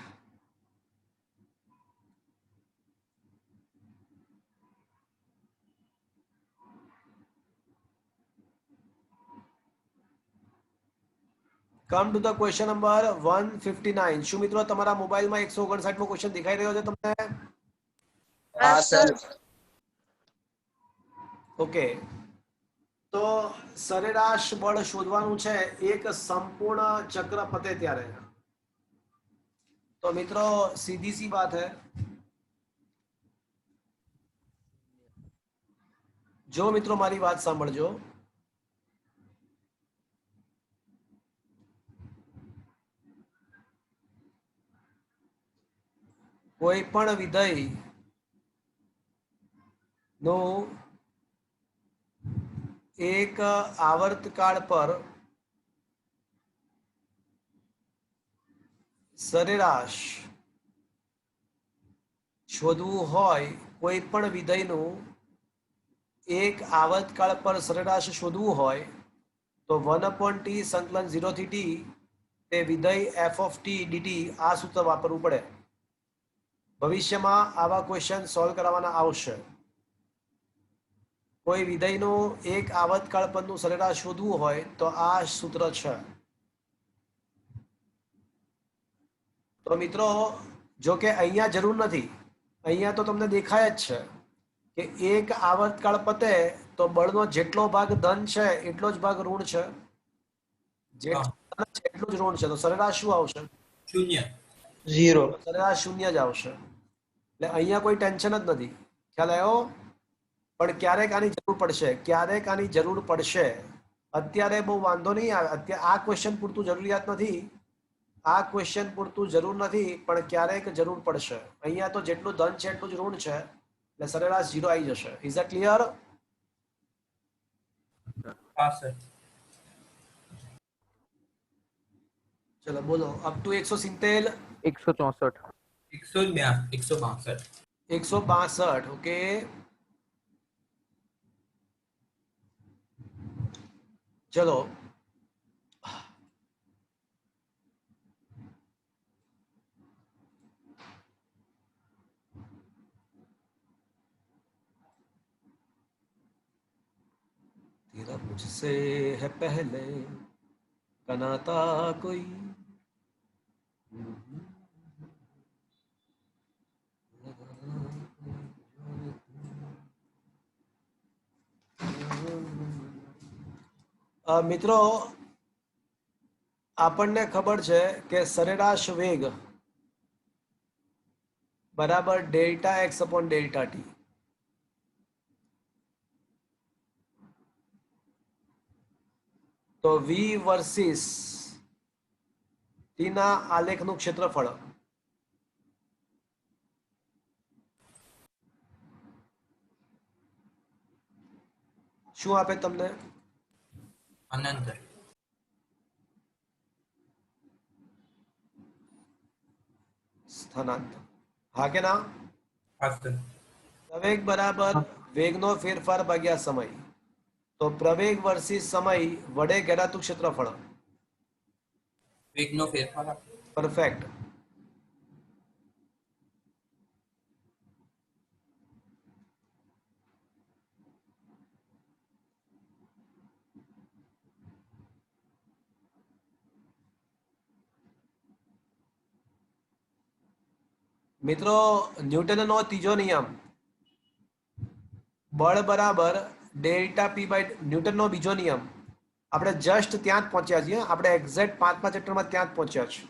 Come to the question number 159. શું મિત્રો તમારા મોબાઈલમાં 159 મો ક્વેશ્ચન દેખાઈ રહ્યો છે તમને? હા સર. ઓકે. તો સરેરાશ બળ શોધવાનું છે એક સંપૂર્ણ ચક્ર પતે ત્યારે. તો મિત્રો સીધી સી બાત है, જો મિત્રો મારી વાત સાંભળજો. કોઈ પણ વિધેય નો એક આવર્તકાળ પર સરેરાશ શોધવું હોય, કોઈ પણ વિધેયનું એક આવર્તકાળ પર સરેરાશ શોધવું હોય તો 1/t સંકલન 0 થી t તે વિધેય f of t dt આ સૂત્ર વાપરવું પડે. ભવિષ્યમાં આવા ક્વેશ્ચન સોલ્વ કરવાના આવશે. કોઈ વિધેયનું એક આવર્તકાળ પરનું સરેરાશ શોધવું હોય તો આ સૂત્ર છે. તો મિત્રો જો કે અહીંયા જરૂર નથી, અહીંયા તો તમને દેખાય જ છે કે એક આવર્તકાળ પતે તો બળનો જેટલો ભાગ ધન છે એટલો જ ભાગ ઋણ છે, જેટલો ધન છે એટલું જ ઋણ છે. તો સરેરાશ શું આવશે? 0. 0. સરેરાશ 0 જ આવશે. એટલે અહીંયા કોઈ ટેન્શન જ નથી. ખ્યાલ આવ્યો? પણ ક્યારેક આની જરૂર પડશે, ક્યારેક આની જરૂર પડશે. અત્યારે બહુ વાંધો નહીં આવે. અત્યારે આ ક્વેશ્ચન પૂરતું જરૂરિયાત નથી, આ ક્વેશ્ચન પૂરતું જરૂર નથી, પણ ક્યારેક જરૂર પડશે. અહીંયા તો જેટલું ધન છે એટલું જ ઋણ છે, એટલે સરેરાશ 0 આવી જશે. Is that clear? હા સર. ચલો બોલો, અપ ટુ 170. 164. 162. 162. ઓકે. ચલો मुझसे है पहले का नाता कोई। મિત્રો આપણને ખબર છે કે સરેરાશ વેગ બરાબર delta x upon delta T. તો વી વર્સિસ ટી ના આલેખનું ક્ષેત્રફળ શું આપે તમને? અનંત. સ્થાનાંતર. હા કે ના? હા સર. પ્રવેગ બરાબર વેગનો ફેરફાર ભાગ્યા સમય. તો પ્રવેગ વર્સિસ સમય વડે ઘેરાતું ક્ષેત્રફળ. વેગનો ફેરફાર. પરફેક્ટ. મિત્રો ન્યૂટનનો ત્રીજો નિયમ બળ બરાબર ડેલ્ટા પી બાય ન્યૂટનનો બીજો નિયમ આપણે જસ્ટ ત્યાં જ પહોંચ્યા છીએ. આપણે એક્ઝેક્ટ 5મા ચેપ્ટરમાં ત્યાં જ પહોંચ્યા છે.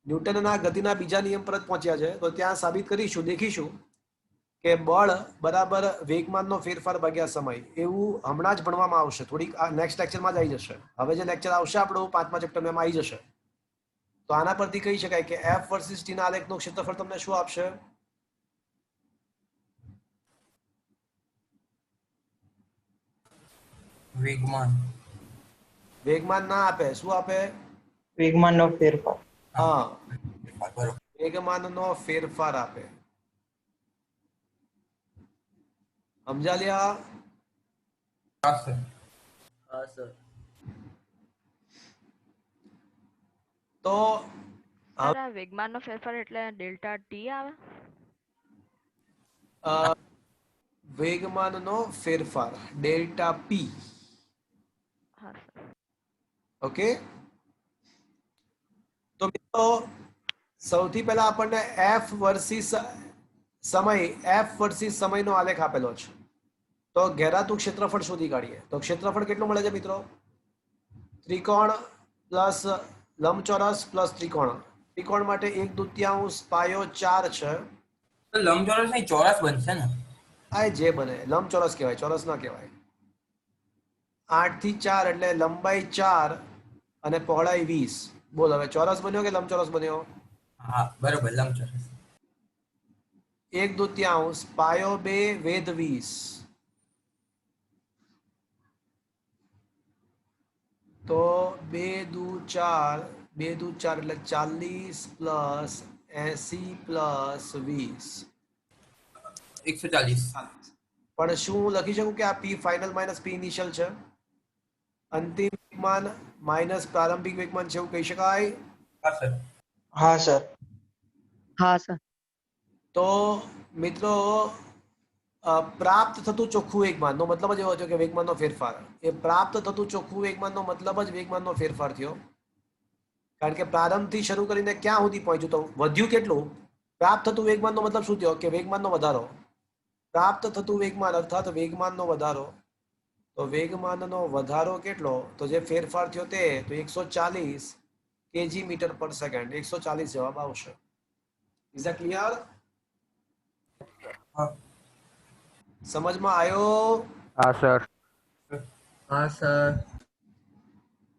ન્યૂટનના ગતિના બીજા નિયમ પર જ પહોંચ્યા છે. તો ત્યાં સાબિત કરીશું, દેખીશું કે બળ બરાબર વેગમાનનો ફેરફાર ભાગ્યા સમય. એવું હમણાં જ ભણવામાં આવશે, થોડીક નેક્સ્ટ લેક્ચરમાં જ આવી જશે. હવે જે લેક્ચર આવશે આપણું 5મા ચેપ્ટરમાં એમાં આવી જશે. તો આના પરથી કહી શકાય કે એફ વર્સિસ ટી ના આલેખનું ક્ષેત્રફળ તમને શું આપશે? વેગમાન. વેગમાન ના આપે, શું આપે? વેગમાનનો ફેરફાર. હા, બરોબર. વેગમાનનો ફેરફાર આપે. સમજા લ્યા? હા સર. હા સર. તો સર આ વેગમાનનો ફેરફાર એટલે ડેલ્ટા ટી આવે? વેગમાનનો ફેરફાર ડેલ્ટા પી. હા સર. ઓકે. તો મિત્રો સૌથી પહેલા આપણને એફ વર્સિસ સમયનો આલેખ આપેલો છે. તો ઘેરાતું ક્ષેત્રફળ શોધી કાઢીએ. તો ક્ષેત્રફળ કેટલું મળે છે મિત્રો? ત્રિકોણ પ્લસ લંબચોરસ પ્લસ ત્રિકોણ. ત્રિકોણ માટે 1/2 પાયો 4 છે. તો લંબચોરસ નહીં, ચોરસ બનશે ને? આ જે બને લંબચોરસ કહેવાય, ચોરસ ના કહેવાય. 8 થી 4 એટલે લંબાઈ 4 અને પહોળાઈ 20. બોલ હવે ચોરસ બન્યો કે લંબચોરસ બન્યો? હા બરોબર, લંબચોરસ. 1/2 પાયો 2 વેધ 20. તો 2 દુ 4 એટલે 40 પ્લસ 80 પ્લસ 20 140. પણ શું હું લખી શકું કે આ પી ફાઇનલ માઇનસ પી ઇનિશિયલ છે? અંતિમ વેગમાન માઇનસ પ્રારંભિક વેગમાન છે, એવું કહી શકાય? હા સર. હા સર. હા સર. તો મિત્રો પ્રાપ્ત થતું ચોખ્ખું વેગમાનનો મતલબ જ એવો થયો કે વેગમાનનો ફેરફાર. એ પ્રાપ્ત થતું ચોખ્ખું વેગમાનનો મતલબ જ વેગમાનનો ફેરફાર થયો. કારણ કે પ્રારંભથી શરૂ કરીને ક્યાં સુધી પહોંચ્યું તો વધ્યું કેટલું? પ્રાપ્ત થતું વેગમાનનો મતલબ શું થયો? કે વેગમાનનો વધારો. પ્રાપ્ત થતું વેગમાન અર્થાત વેગમાનનો વધારો. તો વેગમાનનો વધારો કેટલો? તો જે ફેરફાર થયો તે તો 140 કેજી મીટર પર સેકન્ડ. 140 જવાબ આવશે. Is that clear? હા. સમજમાં આવ્યો? હા સર. હા સર.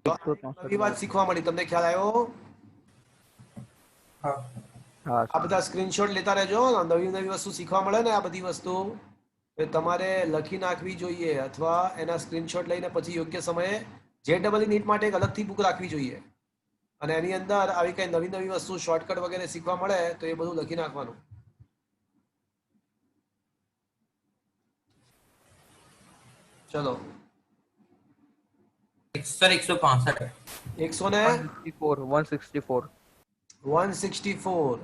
નવી વાત શીખવા મળી, તમને ખ્યાલ આવ્યો? હા. હા આ બધા સ્ક્રીનશોટ લેતા રહેજો. નવી વસ્તુ શીખવા મળે ને, આ બધી વસ્તુ એ તમારે લખી નાખવી જોઈએ અથવા એના સ્ક્રીનશોટ લઈને પછી યોગ્ય સમયે JEE નીટ માટે એક અલગથી બુક રાખવી જોઈએ. અને એની અંદર આવી કઈ નવી વસ્તુ શોર્ટકટ વગેરે શીખવા મળે તો એ બધું લખી નાખવાનું. ચલો સર 165. 164.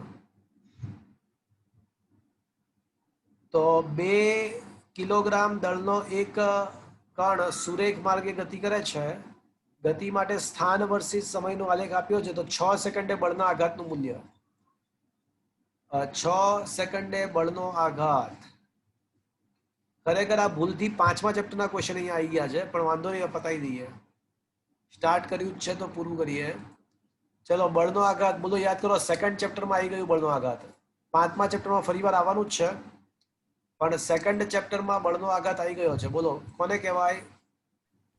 તો 2 કિલોગ્રામ દળનો એક કણ સુરેખ માર્ગે ગતિ કરે છે, ગતિ માટે સ્થાન વર્સિસ સમયનો આલેખ આપ્યો છે, તો 6 સેકન્ડે બળના આઘાતનું મૂલ્ય 6 સેકન્ડે બળનો આઘાત. ખરેખર આ ભૂલથી 5મા ચેપ્ટરના ક્વેશ્ચન અહીંયા આવી ગયા છે, પણ વાંધો નહીં, પતાવી દઈએ. સ્ટાર્ટ કર્યું જ છે તો પૂરું કરીએ. ચલો, બળનો આઘાત બોલો, યાદ કરો. સેકન્ડ ચેપ્ટરમાં આવી ગયું બળનો આઘાત. 5મા ચેપ્ટરમાં ફરીવાર આવવાનું જ છે, પણ સેકન્ડ ચેપ્ટરમાં બળનો આઘાત આવી ગયો છે. બોલો, કોને કહેવાય?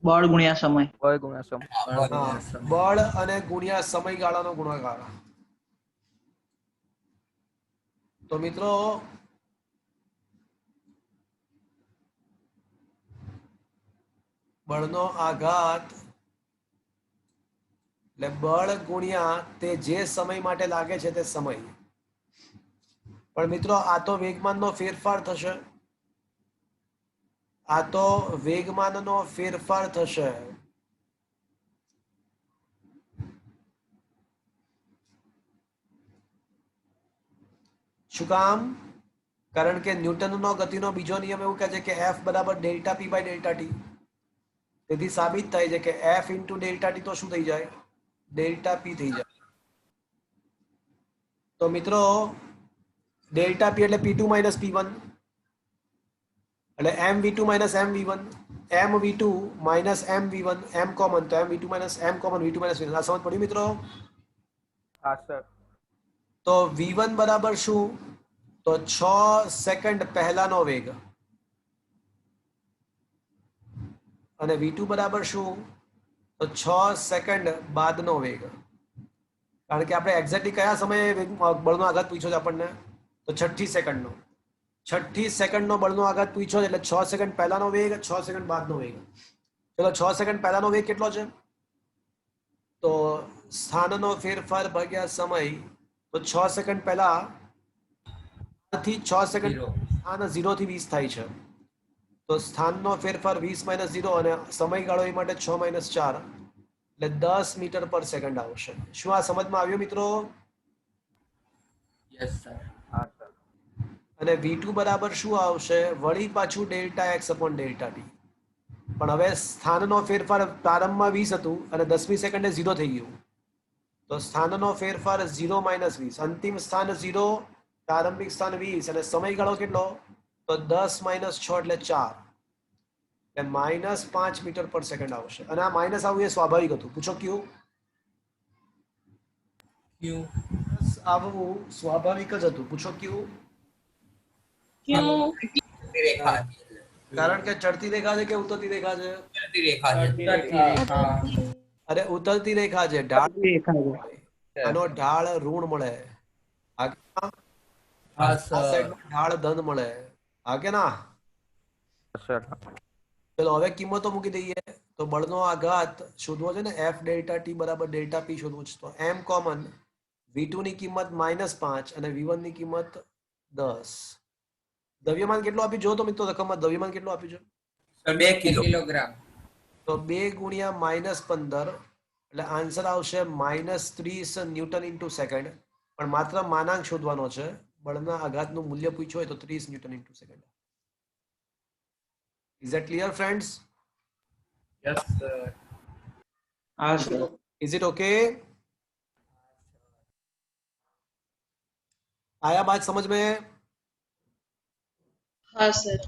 બળ ગુણ્યા સમય. બળ ગુણ્યા સમય. હા, બળ અને ગુણ્યા સમયગાળાનો ગુણાકાર. તો મિત્રો બળનો આઘાત એટલે બળ ગુણ્યા તે જે સમય માટે લાગે છે તે સમય. પણ મિત્રો આ તો વેગમાનનો ફેરફાર થશે. આ તો વેગમાનનો ફેરફાર થશે. શું કામ? કારણ કે ન્યૂટનનો ગતિનો બીજો નિયમ એવું કહે છે કે F બરાબર delta P by delta T. તેથી સાબિત થાય છે કે F ઇન્ટુ ડેલ્ટા ટી તો શું થઈ જાય? ડેલ્ટા પી થઈ જાય. તો મિત્રો ડેલ્ટા પી એટલે P2 માઇનસ P1 એટલે MV2 minus MV1, MV2 minus MV1, M common તો MV2 minus M common V2 minus V1. આ સમજ પડી મિત્રો? હા સર. તો V1 બરાબર શું? તો 6 સેકન્ડ પહેલાનો વેગ. અને V2 બરાબર શું? તો 6 સેકન્ડ બાદનો વેગ. કારણ કે આપણે એક્ઝેક્ટલી કયા સમયે બળનો આઘાત પૂછ્યો છે આપણને? તો 6ઠ્ઠી સેકન્ડનો. 6ઠ્ઠી સેકન્ડનો બળનો આઘાત પૂછ્યો છે, એટલે 6 સેકન્ડ પહેલાનો વેગ, 6 સેકન્ડ બાદનો વેગ. ચલો, 6 સેકન્ડ પહેલાનો વેગ કેટલો છે? તો સ્થાનનો ફેરફાર ભાગ્યા સમય. તો 6 સેકન્ડ પહેલા થી 6 સેકન્ડ સ્થાન 0 થી 20 થાય છે. તો સ્થાનનો ફેરફાર 20 માઇનસ 0 અને સમયગાળો એ માટે 6 માઇનસ 4 એટલે 10 મીટર પર સેકન્ડ આવશે. શું આ સમજમાં આવ્યું મિત્રો? Yes sir. હા સર. અને V2 બરાબર શું આવશે? વળી પાછું delta x upon delta T. પણ હવે સ્થાનનો ફેરફાર પ્રારંભમાં 20 હતું અને 10મી સેકન્ડે 0 થઈ ગયું. તો સ્થાનનો ફેરફાર 0 માઇનસ 20. અંતિમ સ્થાન 0, પ્રારંભિક સ્થાન 20 અને સમયગાળો કેટલો? તો 10 માઇનસ 6 એટલે 4 એટલે માઇનસ 5 મીટર પર સેકન્ડ આવશે. અને આ માઇનસ આવવું એ સ્વાભાવિક હતું. પૂછો ક્યુ? આવવું સ્વાભાવિક જ હતું. પૂછો ક્યુ? રેખા કારણ કે ચડતી રેખા છે કે ઉતરતી રેખા છે? ચડતી રેખા છે. અરે ઉતરતી રેખા છે. ઢાળ રેખા છે. આનો ઢાળ ઋણ મળે. આ હા સર. સાઈડમાં ઢાળ ધન મળે. હા કે ના? સર. ચલો હવે કિંમતો મૂકી દઈએ. તો બળનો આઘાત શોધવો છે ને, F ડેલ્ટા ટી બરાબર ડેલ્ટા પી શોધવું છે. તો M કોમન V2 ની કિંમત -5 અને V1 ની કિંમત 10. દ્રવ્યમાન કેટલું આપ્યું જો તો મિત્રો રકમમાં દ્રવ્યમાન કેટલું આપ્યું છે? Sir 2 kilogram. તો 2 ગુણ્યા -15 એટલે આન્સર આવશે -30 ન્યૂટન ઇન્ટુ સેકન્ડ. પણ માત્ર માનાંક શોધવાનો છે. બળના આઘાતનું મૂલ્ય પૂછ્યું હોય તો 30 newton into second. Is that clear, friends? Yes sir. હા સર. Is it okay? आया बात समझ में? હા સર.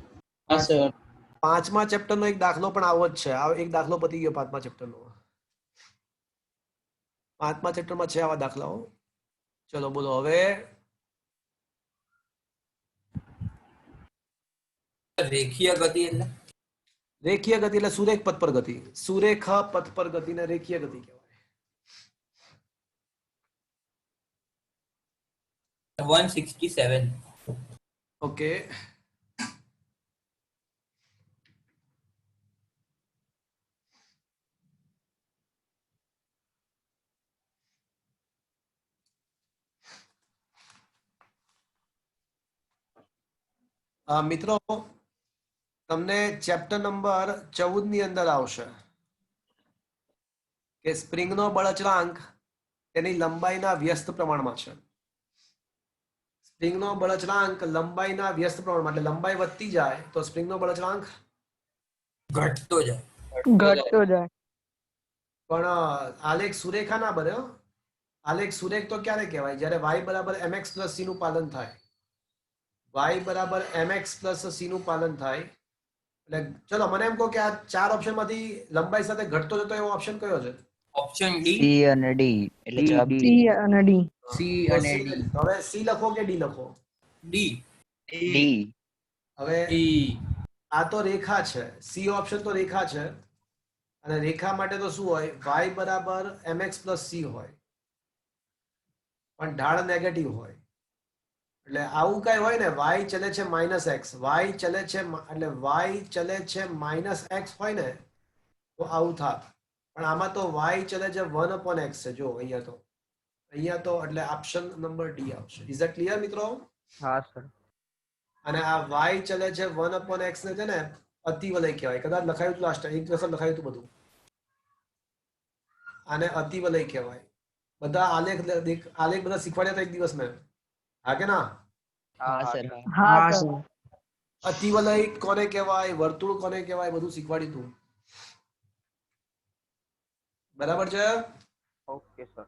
5મા ચેપ્ટરનો એક દાખલો પણ આવો જ છે. આ એક દાખલો પતી ગયો 5મા ચેપ્ટરનો. 5મા ચેપ્ટરમાં છે આવા દાખલાઓ. ચલો બોલો હવે. રેખીય ગતિ એટલે રેખીય ગતિ એટલે સુરેખ પથ પર ગતિ. સુરેખ પથ પર ગતિને રેખીય ગતિ કહેવાય. 167. ઓકે. મિત્રો તમને ચેપ્ટર નંબર 14 ની અંદર આવશે કે સ્પ્રિંગનો બળ અચળાંક તેની લંબાઈના વ્યસ્ત પ્રમાણમાં છે. સ્પ્રિંગનો બળ અચળાંક લંબાઈના વ્યસ્ત પ્રમાણમાં, એટલે લંબાઈ વધતી જાય તો સ્પ્રિંગનો બળ અચળાંક ઘટતો જાય. ઘટતો જાય. પણ આલેખ સુરેખા ના બને હો. આલેખ સુરેખ તો ક્યારે કહેવાય જ્યારે y બરાબર mx પ્લસ c નું પાલન થાય. y બરાબર mx પ્લસ c નું પાલન થાય એટલે ચલો મને એમ કહો કે આ ચાર ઓપ્શન માંથી લંબાઈ સાથે ઘટતો જતો એવો ઓપ્શન કયો છે? Option D. C અને D એટલે જવાબ D. C અને D. C તો અને C D. હવે c લખો કે d લખો? ડી. D. હવે ડી. આ તો રેખા છે, સી ઓપ્શન તો રેખા છે અને રેખા માટે તો શું હોય? y બરાબર mx પ્લસ c હોય પણ ઢાળ નેગેટિવ હોય. એટલે આવું કઈ હોય ને y ચલે છે માઇનસ એક્સ, y ચલે છે એટલે y ચલે છે માઇનસ એક્સ હોય ને તો આવું થાય. પણ આમાં તો y ચલે છે 1/x છે. જો અહીંયા તો એટલે ઓપ્શન નંબર ડી આવશે. ઇઝ ધેટ ક્લિયર મિત્રો? હા સર. અને આ y ચલે છે 1/x ને છે ને અતિવલય કહેવાય. કદાચ લખાયું હતું લાસ્ટ એક વખત લખાયું હતું બધું. આને અતિવલય કહેવાય. બધા આલેખ બધા શીખવાડ્યા હતા એક દિવસ મેં. હા કે ના? હા સર. હા સર. અતિવલય કોને કહેવાય, વર્તુળ કોને કહેવાય, બધું શીખવાડ્યું હતું. બરાબર છે? Okay sir.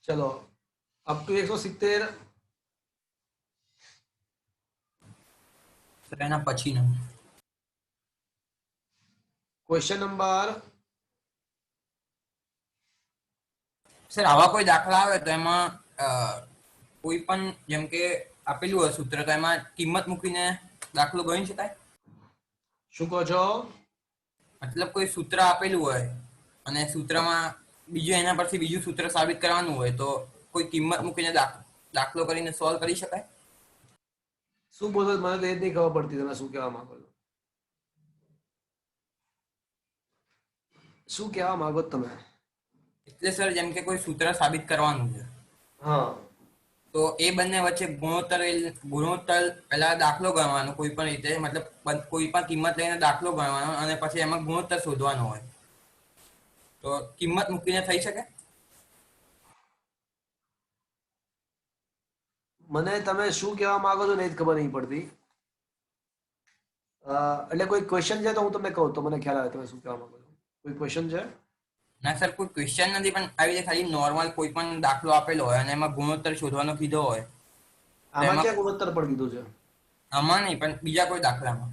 ચલો અપ ટુ 170. સર એના પછીનો. ક્વેશ્ચન નંબર સર આવા કોઈ દાખલા આવે તો એમાં કોઈ પણ જેમ કે આપેલું હોય સૂત્ર તો એમાં કિંમત મૂકીને દાખલો ગણી શકાય? શું કહો છો? મતલબ કોઈ સૂત્ર આપેલું હોય અને સૂત્રમાં બીજું એના પરથી બીજું સૂત્ર સાબિત કરવાનું હોય તો કોઈ કિંમત મૂકીને દાખલો કરીને સોલ્વ કરી શકાય? શું બોલો? મને તો એ જ નહીં ખબર પડતી તમે શું કહેવા માંગો છો. શું કહેવા માંગો છો તમે? એટલે સર જેમ કે કોઈ સૂત્ર સાબિત કરવાનું છે હા તો એ બંને વચ્ચે ગુણોત્તર પહેલા દાખલો ગણવાનો કોઈ પણ રીતે, મતલબ કોઈ પણ કિંમત લઈને દાખલો ગણવાનો અને પછી એમાં ગુણોત્તર શોધવાનો હોય તો કિંમત મૂકીને થઈ શકે? મને તમે શું કહેવા માંગો છો ને એ જ ખબર નહીં પડતી. એટલે કોઈ ક્વેશ્ચન છે તો હું તમને કહું તો મને ખ્યાલ આવે તમે શું કહેવા માંગો છો. કોઈ ક્વેશ્ચન છે? ના સર કોઈ ક્વેશ્ચન નથી, પણ આવી રીતે ખાલી નોર્મલ કોઈ પણ દાખલો આપેલો હોય અને એમાં ગુણોત્તર શોધવાનો કીધો હોય. આમાં ક્યાં ગુણોત્તર પણ કીધું છે? આમાં નહીં પણ બીજા કોઈ દાખલામાં.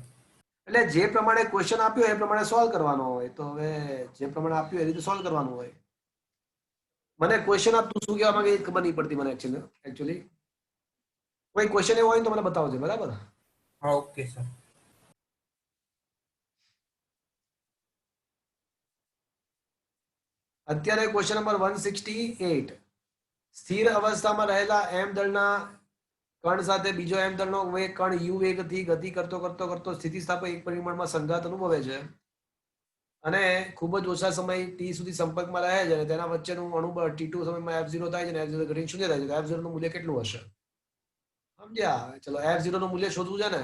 એટલે જે પ્રમાણે ક્વેશ્ચન આપ્યો એ પ્રમાણે સોલ્વ કરવાનો હોય. તો હવે જે પ્રમાણે આપ્યું એ રીતે સોલ્વ કરવાનું હોય. મને ક્વેશ્ચન આપતું શું કહેવા માંગે એ ખબર નહીં પડતી મને એકચ્યુઅલી. કોઈ ક્વેશ્ચન એવો હોય તો મને બતાવજો. બરાબર? હા ઓકે સર. અત્યારે ક્વેશ્ચન નંબર 168. સ્થિર અવસ્થામાં રહેલા m દળના કણ સાથે બીજો m દળનો કણ u વેગથી ગતિ કરતો કરતો કરતો સ્થિતિસ્થાપક એક પરિમાણમાં સંઘાત અનુભવે છે અને ખૂબ જ ઓછા સમય t સુધી સંપર્કમાં રહે છે અને તેના વચ્ચેનું અણુબળ t2 સમયમાં f0 થાય છે અને f0 ઘટીને શૂન્ય થાય છે. તો f0 નું મૂલ્ય કેટલું હશે? સમજ્યા? ચલો f0 નું મૂલ્ય શોધવું છે ને.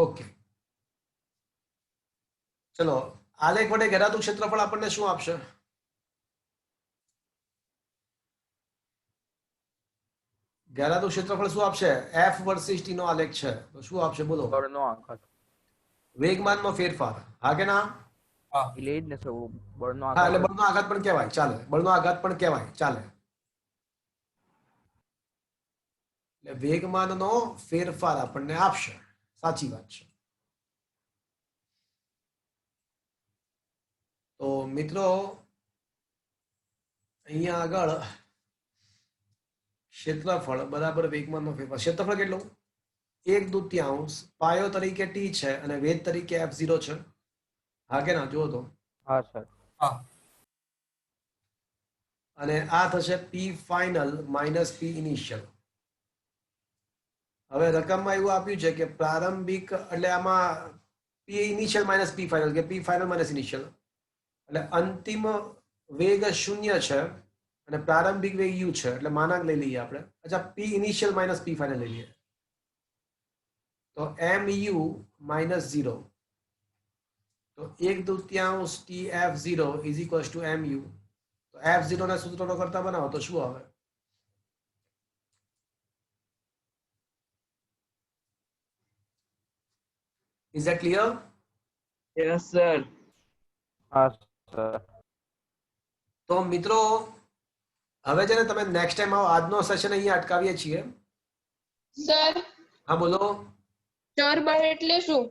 ઓકે ચલો આલેખ વડે ઘેરાતું ક્ષેત્રફળ આપણને શું આપશે? ઘેરાતું ક્ષેત્રફળ શું આપશે? f વર્સિસ t નો આલેખ છે તો શું આપશે બોલો? બળનો આઘાત. વેગમાનનો ફેરફાર. હા કે ના? હા એટલે એ જ ને સર બળનો હા એટલે આઘાત. બળનો આઘાત પણ કહેવાય. ચાલે. બળનો આઘાત પણ કહેવાય. ચાલે. એટલે વેગમાનનો ફેરફાર આપણને આપશે. સાચી વાત છે. તો મિત્રો અહીંયા આગળ ક્ષેત્રફળ બરાબર વેગમાનનો ફેરફાર. ક્ષેત્રફળ કેટલું? 1/2 પાયો તરીકે t છે અને વેગ તરીકે f0 છે. હા કે ના? જુઓ તો. હા સર. હા. અને આ થશે p final minus p initial. હવે રકમમાં એવું આપ્યું છે કે પ્રારંભિક એટલે આમાં p initial minus p final કે p ફાઇનલ માઇનસ ઇનિશિયલ એટલે અંતિમ વેગ 0 છે અને પ્રારંભિક વેગ u છે એટલે માનાંક લઈ લઈએ આપણે. અચ્છા p initial minus p final લઈ લઈએ તો mu માઇનસ 0 તો 1/2 tf0 is equals two mu. તો f0 ના સૂત્રનો કરતા બનાવો તો શું આવે? Is that clear? Yes, sir. હા સર. તો મિત્રો હવે છે ને તમે નેક્સ્ટ ટાઈમ આવો, આજનો સેશન અહીંયા અટકાવીએ છીએ. સર હા બોલો. ચરબળ એટલે શું?